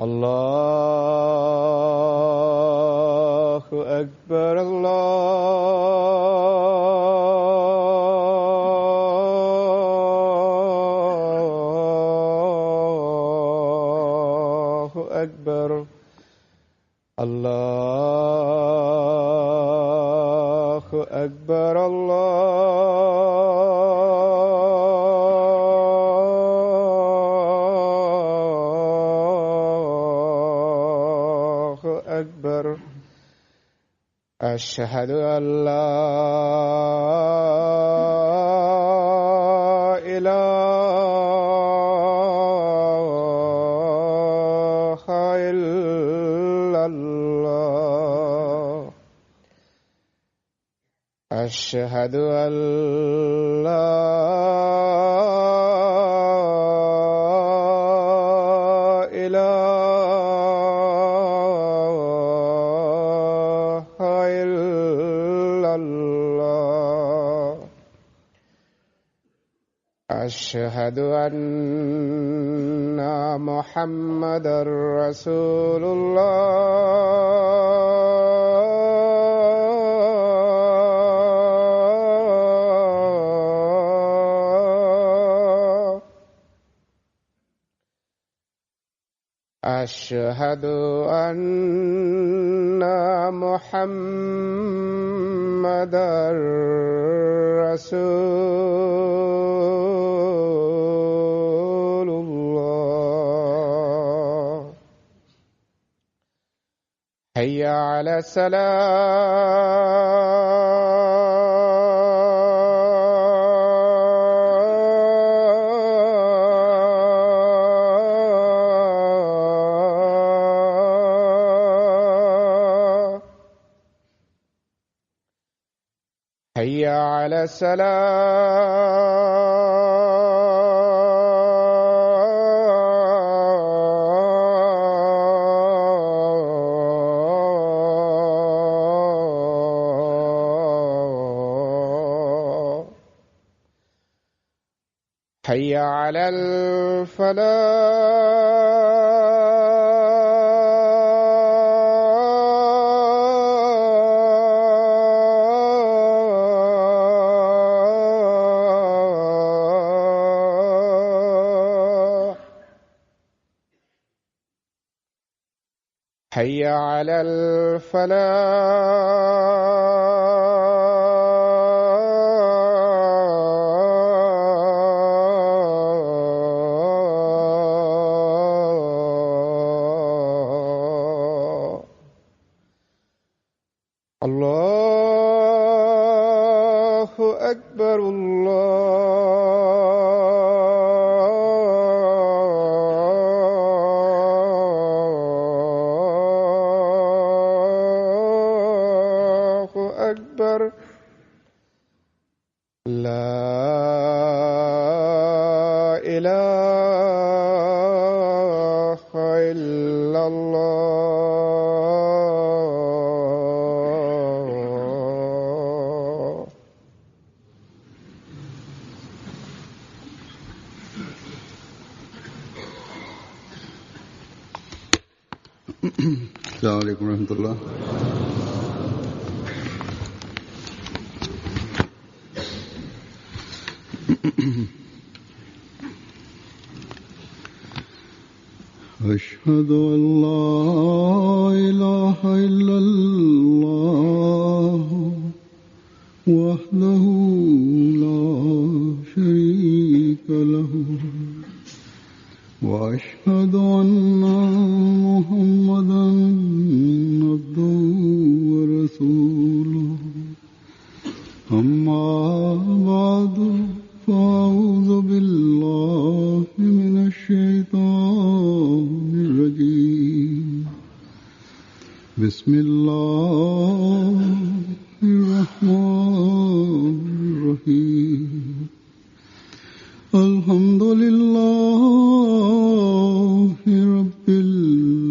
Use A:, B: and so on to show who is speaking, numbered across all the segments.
A: الله أكبر الله أكبر الله أكبر الله أكبر أشهد أن لا إله إلا الله أشهد أن لا إله إلا الله أشهد أن محمدًا رسول الله أشهد أن محمدًا رسول الله حي على الصلاة حي على الصلاة حي على الفلاح حي على الفلاح الله أكبر الله أكبر لا إله إلا الله
B: السلام عليكم ورحمة الله. أشهد أن لا إله إلا الله وحده لا شريك له وأشهد أن محمدًا عبده ورسوله أما بعد فأعوذ بالله من الشيطان الرجيم بسم الله الرحمن الرحيم الحمد لله رب العالمين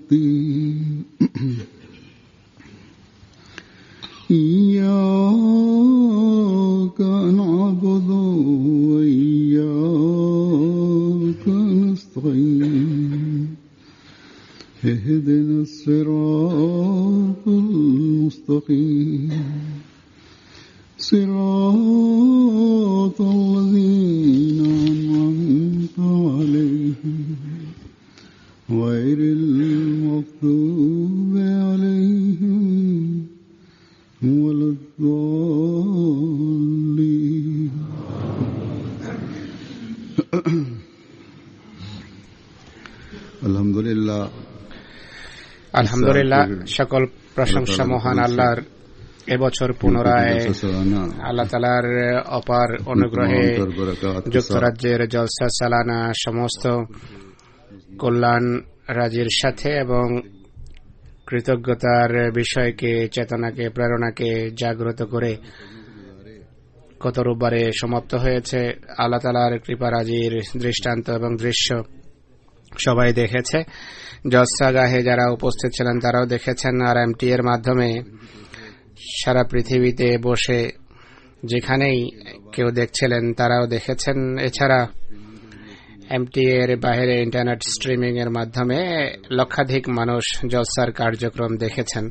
B: المستقيم إياك نعبد وإياك نستعين اهدنا الصراط المستقيم صراط الذين أنعمت عليهم غير المغضوب عليهم ولا الضالين আলহামদুলিল্লাহ
C: আলহামদুলিল্লাহ, সকল প্রশংসা মহান আল্লাহর। এবছর পুনরায় আল্লাহ তাআলার অপার অনুগ্রহে যুক্তরাজ্যের জলসা সালানা সমস্ত কল্যাণ রাজির সাথে এবং কৃতজ্ঞতার বিষয়কে, চেতনাকে, প্রেরণাকে জাগ্রত করে কত রূপবারে সমাপ্ত হয়েছে। আল্লাহ তাআলার কৃপারাজির দৃষ্টান্ত এবং দৃশ্য সবাই দেখেছে। জলসাগাহে যারা উপস্থিত ছিলেন তারাও দেখেছেন, আর এমটি এর মাধ্যমে সারা পৃথিবীতে বসে যেখানেই কেউ দেখছিলেন তারাও দেখেছেন। এছাড়া এমটি এর বাইরে ইন্টারনেট স্ট্রিমিং এর মাধ্যমে লক্ষাধিক মানুষ জলসার কার্যক্রম দেখেছেন।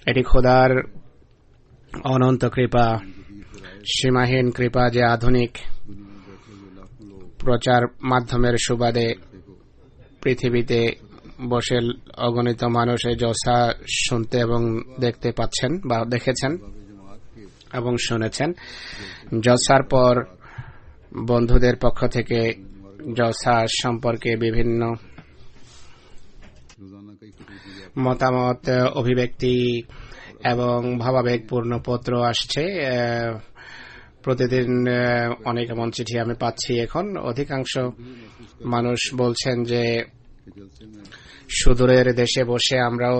C: এটি খোদার অনন্ত কৃপা, সীমাহীন কৃপা যে আধুনিক প্রচার মাধ্যমের সুবাদে পৃথিবীতে বসে অগণিত মানুষ এই জলসা শুনতে এবং দেখতে পাচ্ছেন বা দেখেছেন এবং শুনেছেন। জলসার পর বন্ধুদের পক্ষ থেকে জলসা সম্পর্কে বিভিন্ন মতামত, অভিব্যক্তি এবং ভাবাবেগপূর্ণ পত্র আসছে। প্রতিদিন অনেক এমন চিঠি আমি পাচ্ছি। এখন অধিকাংশ মানুষ বলছেন যে সুদূরের দেশে বসে আমরাও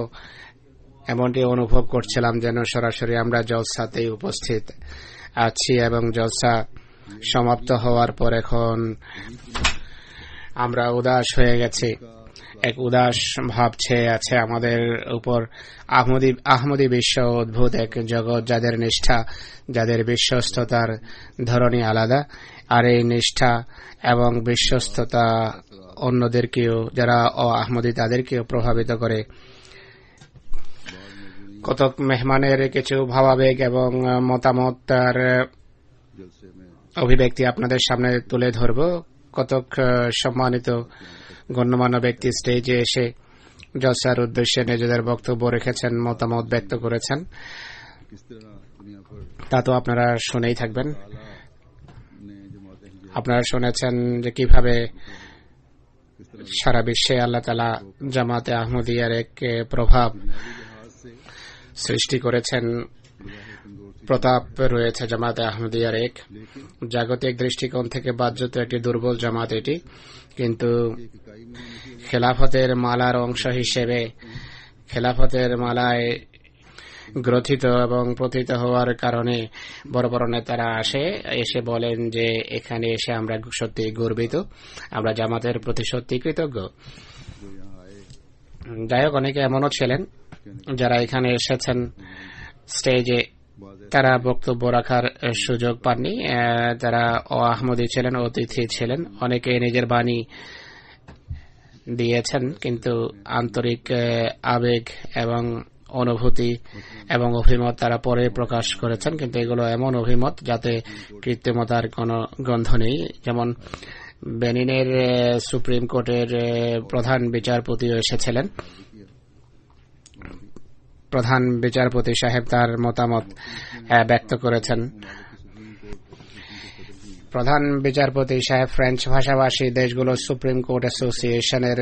C: এমনটি অনুভব করছিলাম যেন সরাসরি আমরা জলসাতেই উপস্থিত আছি, এবং জলসা সমাপ্ত হওয়ার পর এখন আমরা উদাস হয়ে গেছি। এক উদাস ভাব ছেয়ে আছে আমাদের উপর। আহমদী বিশ্ব অদ্ভুত এক জগৎ, যাদের নিষ্ঠা, যাদের বিশ্বস্ততার ধরনই আলাদা। আর এই নিষ্ঠা এবং বিশ্বস্ততা অন্যদেরকেও, যারা আহমদী তাদেরকেও প্রভাবিত করে। কতক মেহমানের কিছু ভাবাবেগ এবং মতামত তার অভিব্যক্তি আপনাদের সামনে তুলে ধরব। কতক সম্মানিত গণ্যমান্য ব্যক্তি স্টেজে এসে জলসার উদ্দেশ্যে নিজেদের বক্তব্য রেখেছেন, মতামত ব্যক্ত করেছেন। তা তো আপনারা শুনেই থাকবেন। আপনারা শুনেছেন যে কিভাবে সারা বিশ্বে আল্লাহ তাআলা জামাতে আহমদিয়ার এক প্রভাব সৃষ্টি করেছেন। প্রতাপ রয়েছে জামাতে আহমদিয়ার এক। জাগতিক দৃষ্টিকোণ থেকে বাহ্যত একটি দুর্বল জামাত এটি, কিন্তু খেলাফতের মালার অংশ হিসেবে, খেলাফতের মালায় গ্রথিত এবং প্রথিত হওয়ার কারণে বড় বড় নেতারা এসে বলেন যে এখানে এসে আমরা সত্যি গর্বিত, আমরা জামাতের প্রতি সত্যি কৃতজ্ঞ। যাই হোক, অনেকে এমনও ছিলেন যারা এখানে এসেছেন স্টেজে, তারা বক্তব্য রাখার সুযোগ পাননি। তারা আহমদী ছিলেন, অতিথি ছিলেন। অনেকে নিজের বাণী দিয়েছেন, কিন্তু আন্তরিক আবেগ এবং অনুভূতি এবং অভিমত তারা পরে প্রকাশ করেছেন। কিন্তু এগুলো এমন অভিমত যাতে কৃত্রিমতার কোনো গন্ধ নেই। যেমন বেনিনের সুপ্রিম কোর্টের প্রধান বিচারপতিও এসেছিলেন। প্রধান বিচারপতি সাহেব তার মতামত ব্যক্ত করেছেন। প্রধান বিচারপতি সাহেব ফ্রেঞ্চ ভাষাভাষী দেশগুলোর সুপ্রিম কোর্ট অ্যাসোসিয়েশনের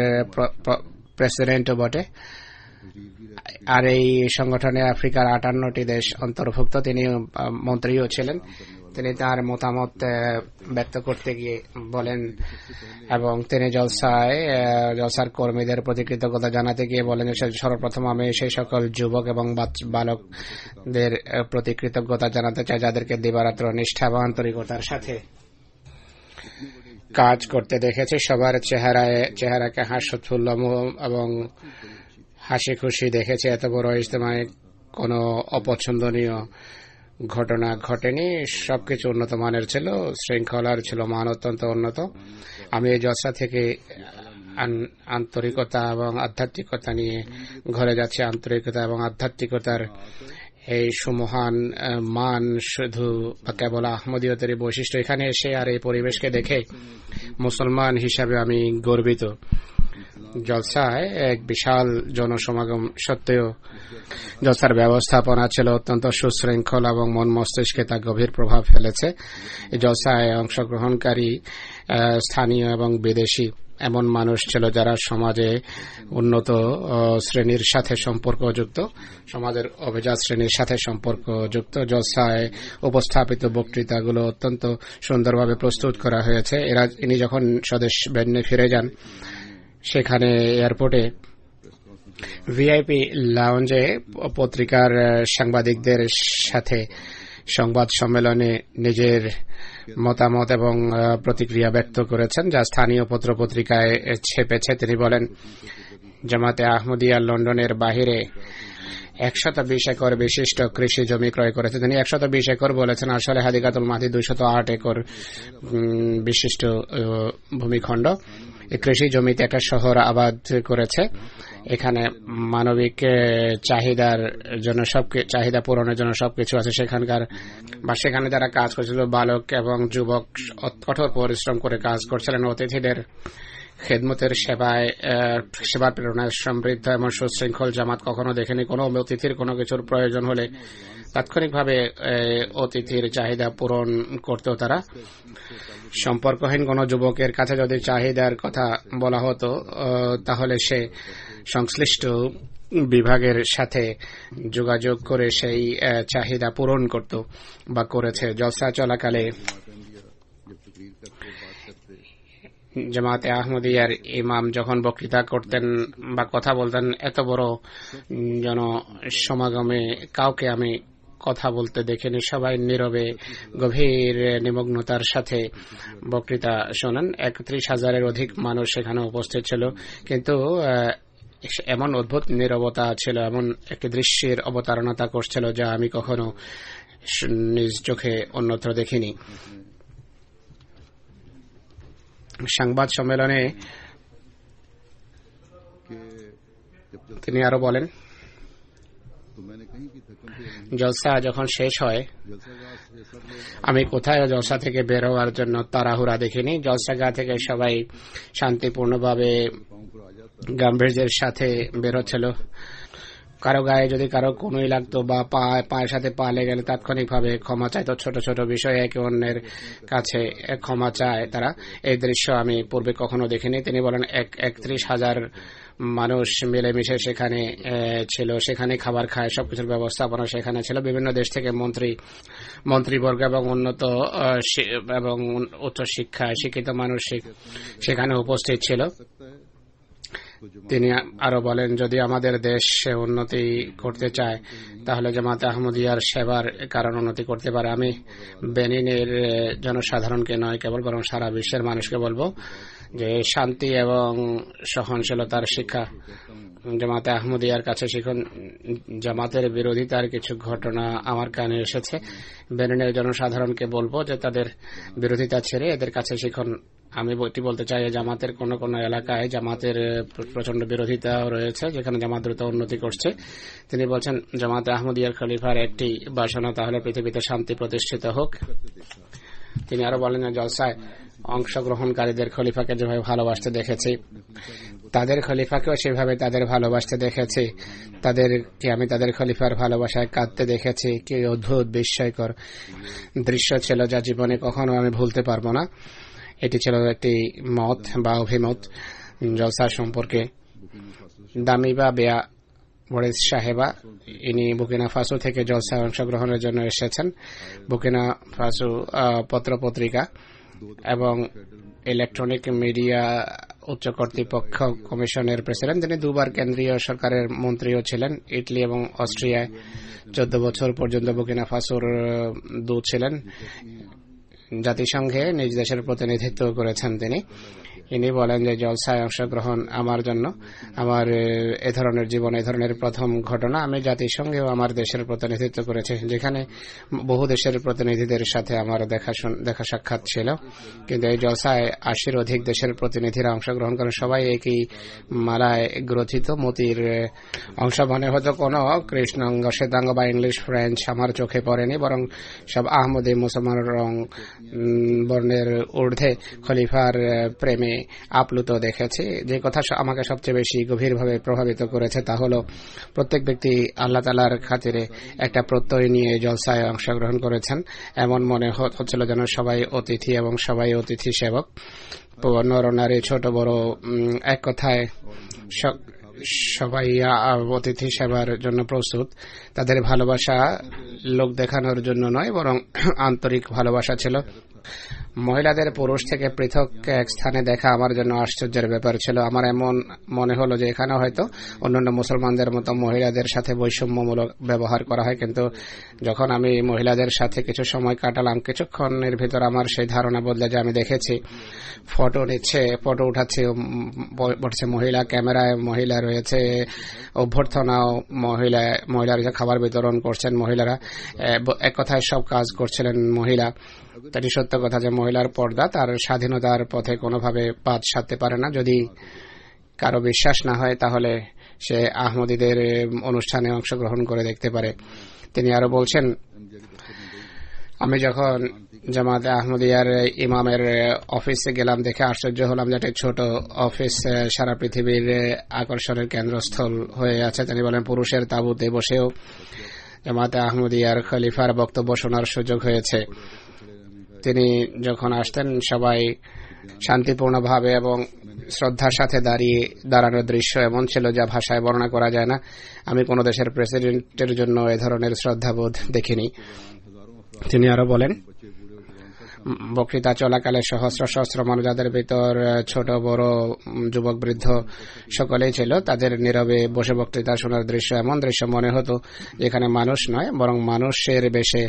C: প্রেসিডেন্টও বটে, আর এই সংগঠনে আফ্রিকার 58টি দেশ অন্তর্ভুক্ত। তিনি মন্ত্রীও ছিলেন। তিনি তার মতামত ব্যক্ত করতে গিয়ে বলেন, এবং তিনি জলসার কর্মীদের প্রতি কৃতজ্ঞতা জানাতে গিয়ে বলেন, সর্বপ্রথম আমি সেই সকল যুবক এবং বালকদের প্রতি কৃতজ্ঞতা জানাতে চাই যাদেরকে দিবারাত্র নিষ্ঠা এবং আন্তরিকতার সাথে কাজ করতে দেখেছি। সবার চেহারাকে হাস্যোৎফুল্ল এবং হাসি খুশি দেখেছি। এত বড় ইজতেমায় কোনো অপছন্দনীয় ঘটনা ঘটেনি। সবকিছু উন্নত মানের ছিল, শৃঙ্খলার ছিল মান অত্যন্ত উন্নত। আমি এই জলসা থেকে আন্তরিকতা এবং আধ্যাত্মিকতা নিয়ে ঘরে যাচ্ছি। আন্তরিকতা এবং আধ্যাত্মিকতার এই সুমহান মান শুধু কেবল আহমদীয়তেরই বৈশিষ্ট্য। এখানে এসে আর এই পরিবেশকে দেখে মুসলমান হিসাবে আমি গর্বিত। জলসায় এক বিশাল জনসমাগম সত্ত্বেও জলসার ব্যবস্থাপনা ছিল অত্যন্ত সুশৃঙ্খল এবং মন মস্তিষ্কে তা গভীর প্রভাব ফেলেছে। এই জলসায় অংশগ্রহণকারী স্থানীয় এবং বিদেশি এমন মানুষ ছিল যারা সমাজে উন্নত শ্রেণীর সাথে সম্পর্কযুক্ত, সমাজের অভিজাত শ্রেণীর সাথে সম্পর্কযুক্ত। জলসায় উপস্থাপিত বক্তৃতাগুলো অত্যন্ত সুন্দরভাবে প্রস্তুত করা হয়েছে। ইনি যখন স্বদেশ বেন্নে ফিরে যান, সেখানে এয়ারপোর্টে ভিআইপি লাউঞ্জে পত্রিকার সাংবাদিকদের সাথে সংবাদ সম্মেলনে নিজের মতামত এবং প্রতিক্রিয়া ব্যক্ত করেছেন, যা স্থানীয় পত্রপত্রিকায় ছেপেছে। তিনি বলেন, জামাতে আহমদিয়া লন্ডনের বাহিরে 120 একর বিশিষ্ট কৃষি জমি ক্রয় করেছে। তিনি 120 একর বলেছেন, আসলে হাদিকাতুল মাহদি 208 একর বিশিষ্ট ভূমিখণ্ড। এই কৃষি জমিতে একটা শহর আবাদ করেছে। এখানে মানবিক চাহিদার জন্য চাহিদা পূরণের জন্য সবকিছু আছে। সেখানে যারা কাজ করছিল, বালক এবং যুবক কঠোর পরিশ্রম করে কাজ করছিলেন। অতিথিদের খেদমতের সেবা প্রেরণায় সমৃদ্ধ এবং সুশৃঙ্খল জামাত কখনো দেখেনি। কোনো অতিথির কোনো কিছুর প্রয়োজন হলে তাৎক্ষণিকভাবে অতিথির চাহিদা পূরণ করত তারা। সম্পর্কহীন কোনো যুবকের কাছে যদি চাহিদার কথা বলা হতো, তাহলে সে সংশ্লিষ্ট বিভাগের সাথে যোগাযোগ করে সেই চাহিদা পূরণ করত বা করেছে। জলসা চলাকালে জামাতে আহমদিয়ার ইমাম যখন বক্তৃতা করতেন বা কথা বলতেন, এত বড় জনসমাগমে কাউকে আমি কথা বলতে দেখিনি। সবাই নীরবে গভীর নিমগ্নতার সাথে বক্তৃতা শোনেন। 31,000-এর অধিক মানুষ সেখানে উপস্থিত ছিল, কিন্তু এমন অদ্ভুত নীরবতা ছিল, এমন একটি দৃশ্যের অবতারণতা করছিল যা আমি কখনো নিজ চোখে অন্যত্র দেখিনি। সংবাদ সম্মেলনে তিনি আরো বলেন, জলসা যখন শেষ হয়, আমি কোথায় জলসা থেকে বের হওয়ার জন্য তাড়াহুড়া দেখিনি। জলসাগাহ থেকে সবাই শান্তিপূর্ণভাবে গাম্ভীর্যের সাথে বের হচ্ছিল। কারো গায়ে যদি কারো কোনোই লাগতো বা পায়ের সাথে পা লেগে গেলে তাৎক্ষণিকভাবে ক্ষমা চাইতো। ছোট ছোট বিষয়ে একে অন্যের কাছে ক্ষমা চায় তারা। এই দৃশ্য আমি পূর্বে কখনো দেখিনি। তিনি বলেন, 31,000 মানুষ মিলেমিশে সেখানে ছিল। সেখানে খাবার খায়, সবকিছুর ব্যবস্থাপনা সেখানে ছিল। বিভিন্ন দেশ থেকে মন্ত্রীবর্গ এবং উন্নত এবং উচ্চ শিক্ষায় শিক্ষিত মানুষ সেখানে উপস্থিত ছিল। তিনি আরো বলেন, যদি আমাদের দেশ উন্নতি করতে চায়, তাহলে জামাতে আহমদিয়ার সেবার কারণ উন্নতি করতে পারে। আমি বেনিনের জনসাধারণকে নয় কেবল, বরং সারা বিশ্বের মানুষকে বলবো যে শান্তি এবং সহনশীলতার শিক্ষা জামাতে আহমদিয়ার কাছে শিখুন। জামাতের বিরোধিতার কিছু ঘটনা আমার কানে এসেছে। বেনিনের জনসাধারণকে বলবো যে তাদের বিরোধিতা ছেড়ে এদের কাছে শিখুন। আমি বলতে চাই, জামাতের কোন কোন এলাকায় জামাতের প্রচন্ড বিরোধিতা রয়েছে, যেখানে জামাত দ্রুত উন্নতি করছে। তিনি বলছেন, জামাতে আহমদিয়ার খলিফার একটি বাসনা, তাহলে পৃথিবীতে শান্তি প্রতিষ্ঠিত হোক। তিনি আরো বলেন, জলসায় অংশগ্রহণকারীদের খলিফাকে যেভাবে ভালোবাসতে দেখেছি, তাদের খলিফাকেও সেভাবে তাদের ভালোবাসতে দেখেছি। তাদেরকে আমি তাদের খলিফার ভালোবাসায় কাঁদতে দেখেছি। কি অদ্ভুত বিস্ময়কর দৃশ্য ছিল, যা জীবনে কখনো আমি ভুলতে পারবো না। এটি ছিল একটি মত বা অভিমত জলসা সম্পর্কে। দামিবা বেয়া মরিস সাহেবা, ইনি বুকিনা ফাসো থেকে জলসায় অংশগ্রহণের জন্য এসেছেন। বুকিনা ফাসো পত্রপত্রিকা এবং ইলেকট্রনিক মিডিয়া উচ্চ কর্তৃপক্ষ কমিশনের প্রেসিডেন্ট। তিনি দুবার কেন্দ্রীয় সরকারের মন্ত্রীও ছিলেন। ইটালি এবং অস্ট্রিয়ায় 14 বছর পর্যন্ত বুকিনা ফাসোর দূত ছিলেন। জাতিসংঘে নিজ দেশের প্রতিনিধিত্ব করেছেন। ইনি বলেন যে জলসায় অংশগ্রহণ আমার জন্য আমার এ ধরনের জীবন, এ ধরনের প্রথম ঘটনা। আমি জাতিসংঘেও আমার দেশের প্রতিনিধিত্ব করেছি, যেখানে বহু দেশের প্রতিনিধিদের সাথে আমার দেখা সাক্ষাৎ ছিল, কিন্তু এই জলসায় 80-র অধিক দেশের প্রতিনিধিরা অংশগ্রহণ করেন। সবাই একই মালায় গ্রথিত মোতির অংশ। মনে হতো কোনো কৃষ্ণাঙ্গ, শ্বেতাঙ্গ বা ইংলিশ ফ্রেঞ্চ আমার চোখে পড়েনি, বরং সব আহমদী মুসলমান রং বর্ণের ঊর্ধ্বে খলিফার প্রেমে আপ্লুত দেখেছি। যে কথা আমাকে সবচেয়ে বেশি গভীরভাবে প্রভাবিত করেছে তা হলো প্রত্যেক ব্যক্তি আল্লাহ তাআলার খাতিরে একটা প্রত্যয় নিয়ে জলসায় অংশগ্রহণ করেছেন। এমন মনে হচ্ছিল যেন সবাই অতিথি এবং সবাই অতিথি সেবক, নর নারী ছোট বড়, এক কথায় সবাই অতিথি সেবার জন্য প্রস্তুত। তাদের ভালোবাসা লোক দেখানোর জন্য নয়, বরং আন্তরিক ভালোবাসা ছিল। মহিলাদের পুরুষ থেকে পৃথক এক স্থানে দেখা আমার জন্য আশ্চর্যের ব্যাপার ছিল। আমার এমন মনে হলো যে এখানে হয়তো অন্যান্য মুসলমানদের মতো মহিলাদের সাথে বৈষম্যমূলক ব্যবহার করা হয়, কিন্তু যখন আমি মহিলাদের সাথে কিছু সময় কাটালাম, কিছুক্ষণের ভিতর আমার সেই ধারণা বদলে যায়। আমি দেখেছি ফটো উঠাচ্ছে মহিলা, ক্যামেরায় মহিলা রয়েছে, অভ্যর্থনাও মহিলারা খাবার বিতরণ করছেন মহিলারা, এক কথায় সব কাজ করছিলেন মহিলা। এটি সত্য কথা যে মহিলার পর্দা তার স্বাধীনতার পথে কোনোভাবে বাদ সাধতে পারে না। যদি কারো বিশ্বাস না হয় তাহলে সে আহমদীদের অনুষ্ঠানে অংশগ্রহণ করে দেখতে পারে। তিনি আরো বলছেন, আমি যখন জামাতে আহমদিয়ার ইমামের অফিসে গেলাম, দেখে আশ্চর্য হলাম যে ছোট অফিস সারা পৃথিবীর আকর্ষণের কেন্দ্রস্থল হয়ে আছে। তিনি বলেন, পুরুষের তাঁবুতে বসেও জামাতে আহমদিয়ার খলিফার বক্তব্য শোনার সুযোগ হয়েছে। তিনি যখন আসতেন সবাই শান্তিপূর্ণভাবে এবং শ্রদ্ধার সাথে দাঁড়ানোর দৃশ্য এমন ছিল যা ভাষায় বর্ণনা করা যায় না। আমি কোন দেশের প্রেসিডেন্টের জন্য এ ধরনের শ্রদ্ধাবোধ দেখিনি। তিনি আরো বলেন, বক্তৃতা চলাকালে সহস্র সহস্র মানুষ, যাদের ভিতর ছোট বড় যুবক বৃদ্ধ সকলেই ছিল, তাদের নীরবে বসে বক্তৃতা শোনার দৃশ্য এমন দৃশ্য মনে হতো যেখানে মানুষ নয় বরং মানুষের বেশে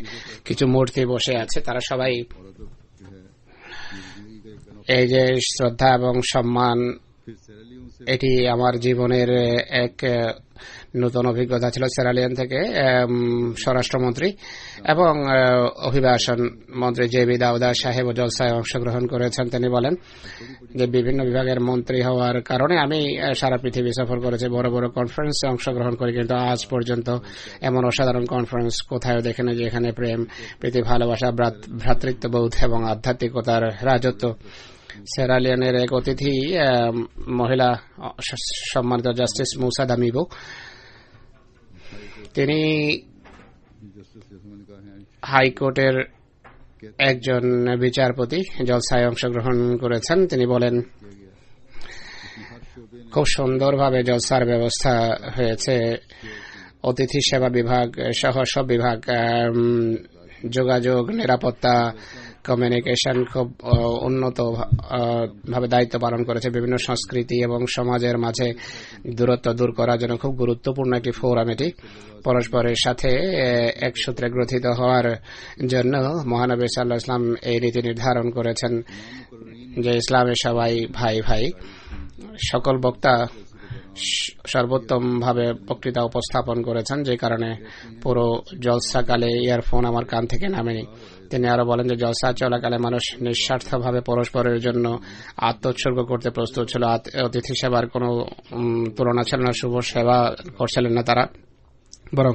C: কিছু মূর্তি বসে আছে। তারা সবাই এই যে শ্রদ্ধা এবং সম্মান, এটি আমার জীবনের এক নতুন অভিজ্ঞতা ছিল। সেরালিয়ন থেকে স্বরাষ্ট্রমন্ত্রী এবং অভিবাসন মন্ত্রী জেবি দাউদা সাহেব জলসায় অংশগ্রহণ করেছেন। তিনি বলেন যে বিভিন্ন বিভাগের মন্ত্রী হওয়ার কারণে আমি সারা পৃথিবী সফর করেছি, বড় বড় কনফারেন্সে অংশগ্রহণ করি, কিন্তু আজ পর্যন্ত এমন অসাধারণ কনফারেন্স কোথাও দেখেনি যেখানে প্রেম, প্রীতি, ভালোবাসা, ভ্রাতৃত্ববোধ এবং আধ্যাত্মিকতার রাজত্ব। সেরালিয়নের এক অতিথি মহিলা সম্মানিত জাস্টিস মুসা দামিবো, তিনি হাইকোর্টের একজন বিচারপতি, জলসায় অংশগ্রহণ করেছেন। তিনি বলেন, খুব সুন্দরভাবে জলসার ব্যবস্থা হয়েছে। অতিথি সেবা বিভাগ সহ সব বিভাগ, যোগাযোগ, নিরাপত্তা, কমিউনিকেশন খুব উন্নত ভাবে দায়িত্ব পালন করেছে। বিভিন্ন সংস্কৃতি এবং সমাজের মাঝে দূরত্ব দূর করার জন্য খুব গুরুত্বপূর্ণ একটি ফোরাম এটি। পরস্পরের সাথে এক সূত্রে গ্রথিত হওয়ার জন্য মহানবী সাল্লাল্লাহু আলাইহি ওয়াসাল্লাম এই রীতি নির্ধারণ করেছেন যে ইসলামে সবাই ভাই ভাই। সকল বক্তা সর্বোত্তম ভাবে বক্তৃতা উপস্থাপন করেছেন, যে কারণে পুরো জলসাকালে ইয়ারফোন আমার কান থেকে নামেনি। তিনি আরো বলেন যে জলসা চলাকালে মানুষ নিঃস্বার্থভাবে পরস্পরের জন্য আত্মোৎসর্গ করতে প্রস্তুত ছিল। অতিথি সেবার কোনো তুলনা ছিল না, শুভ সেবা করছিলেন না তারা, বরং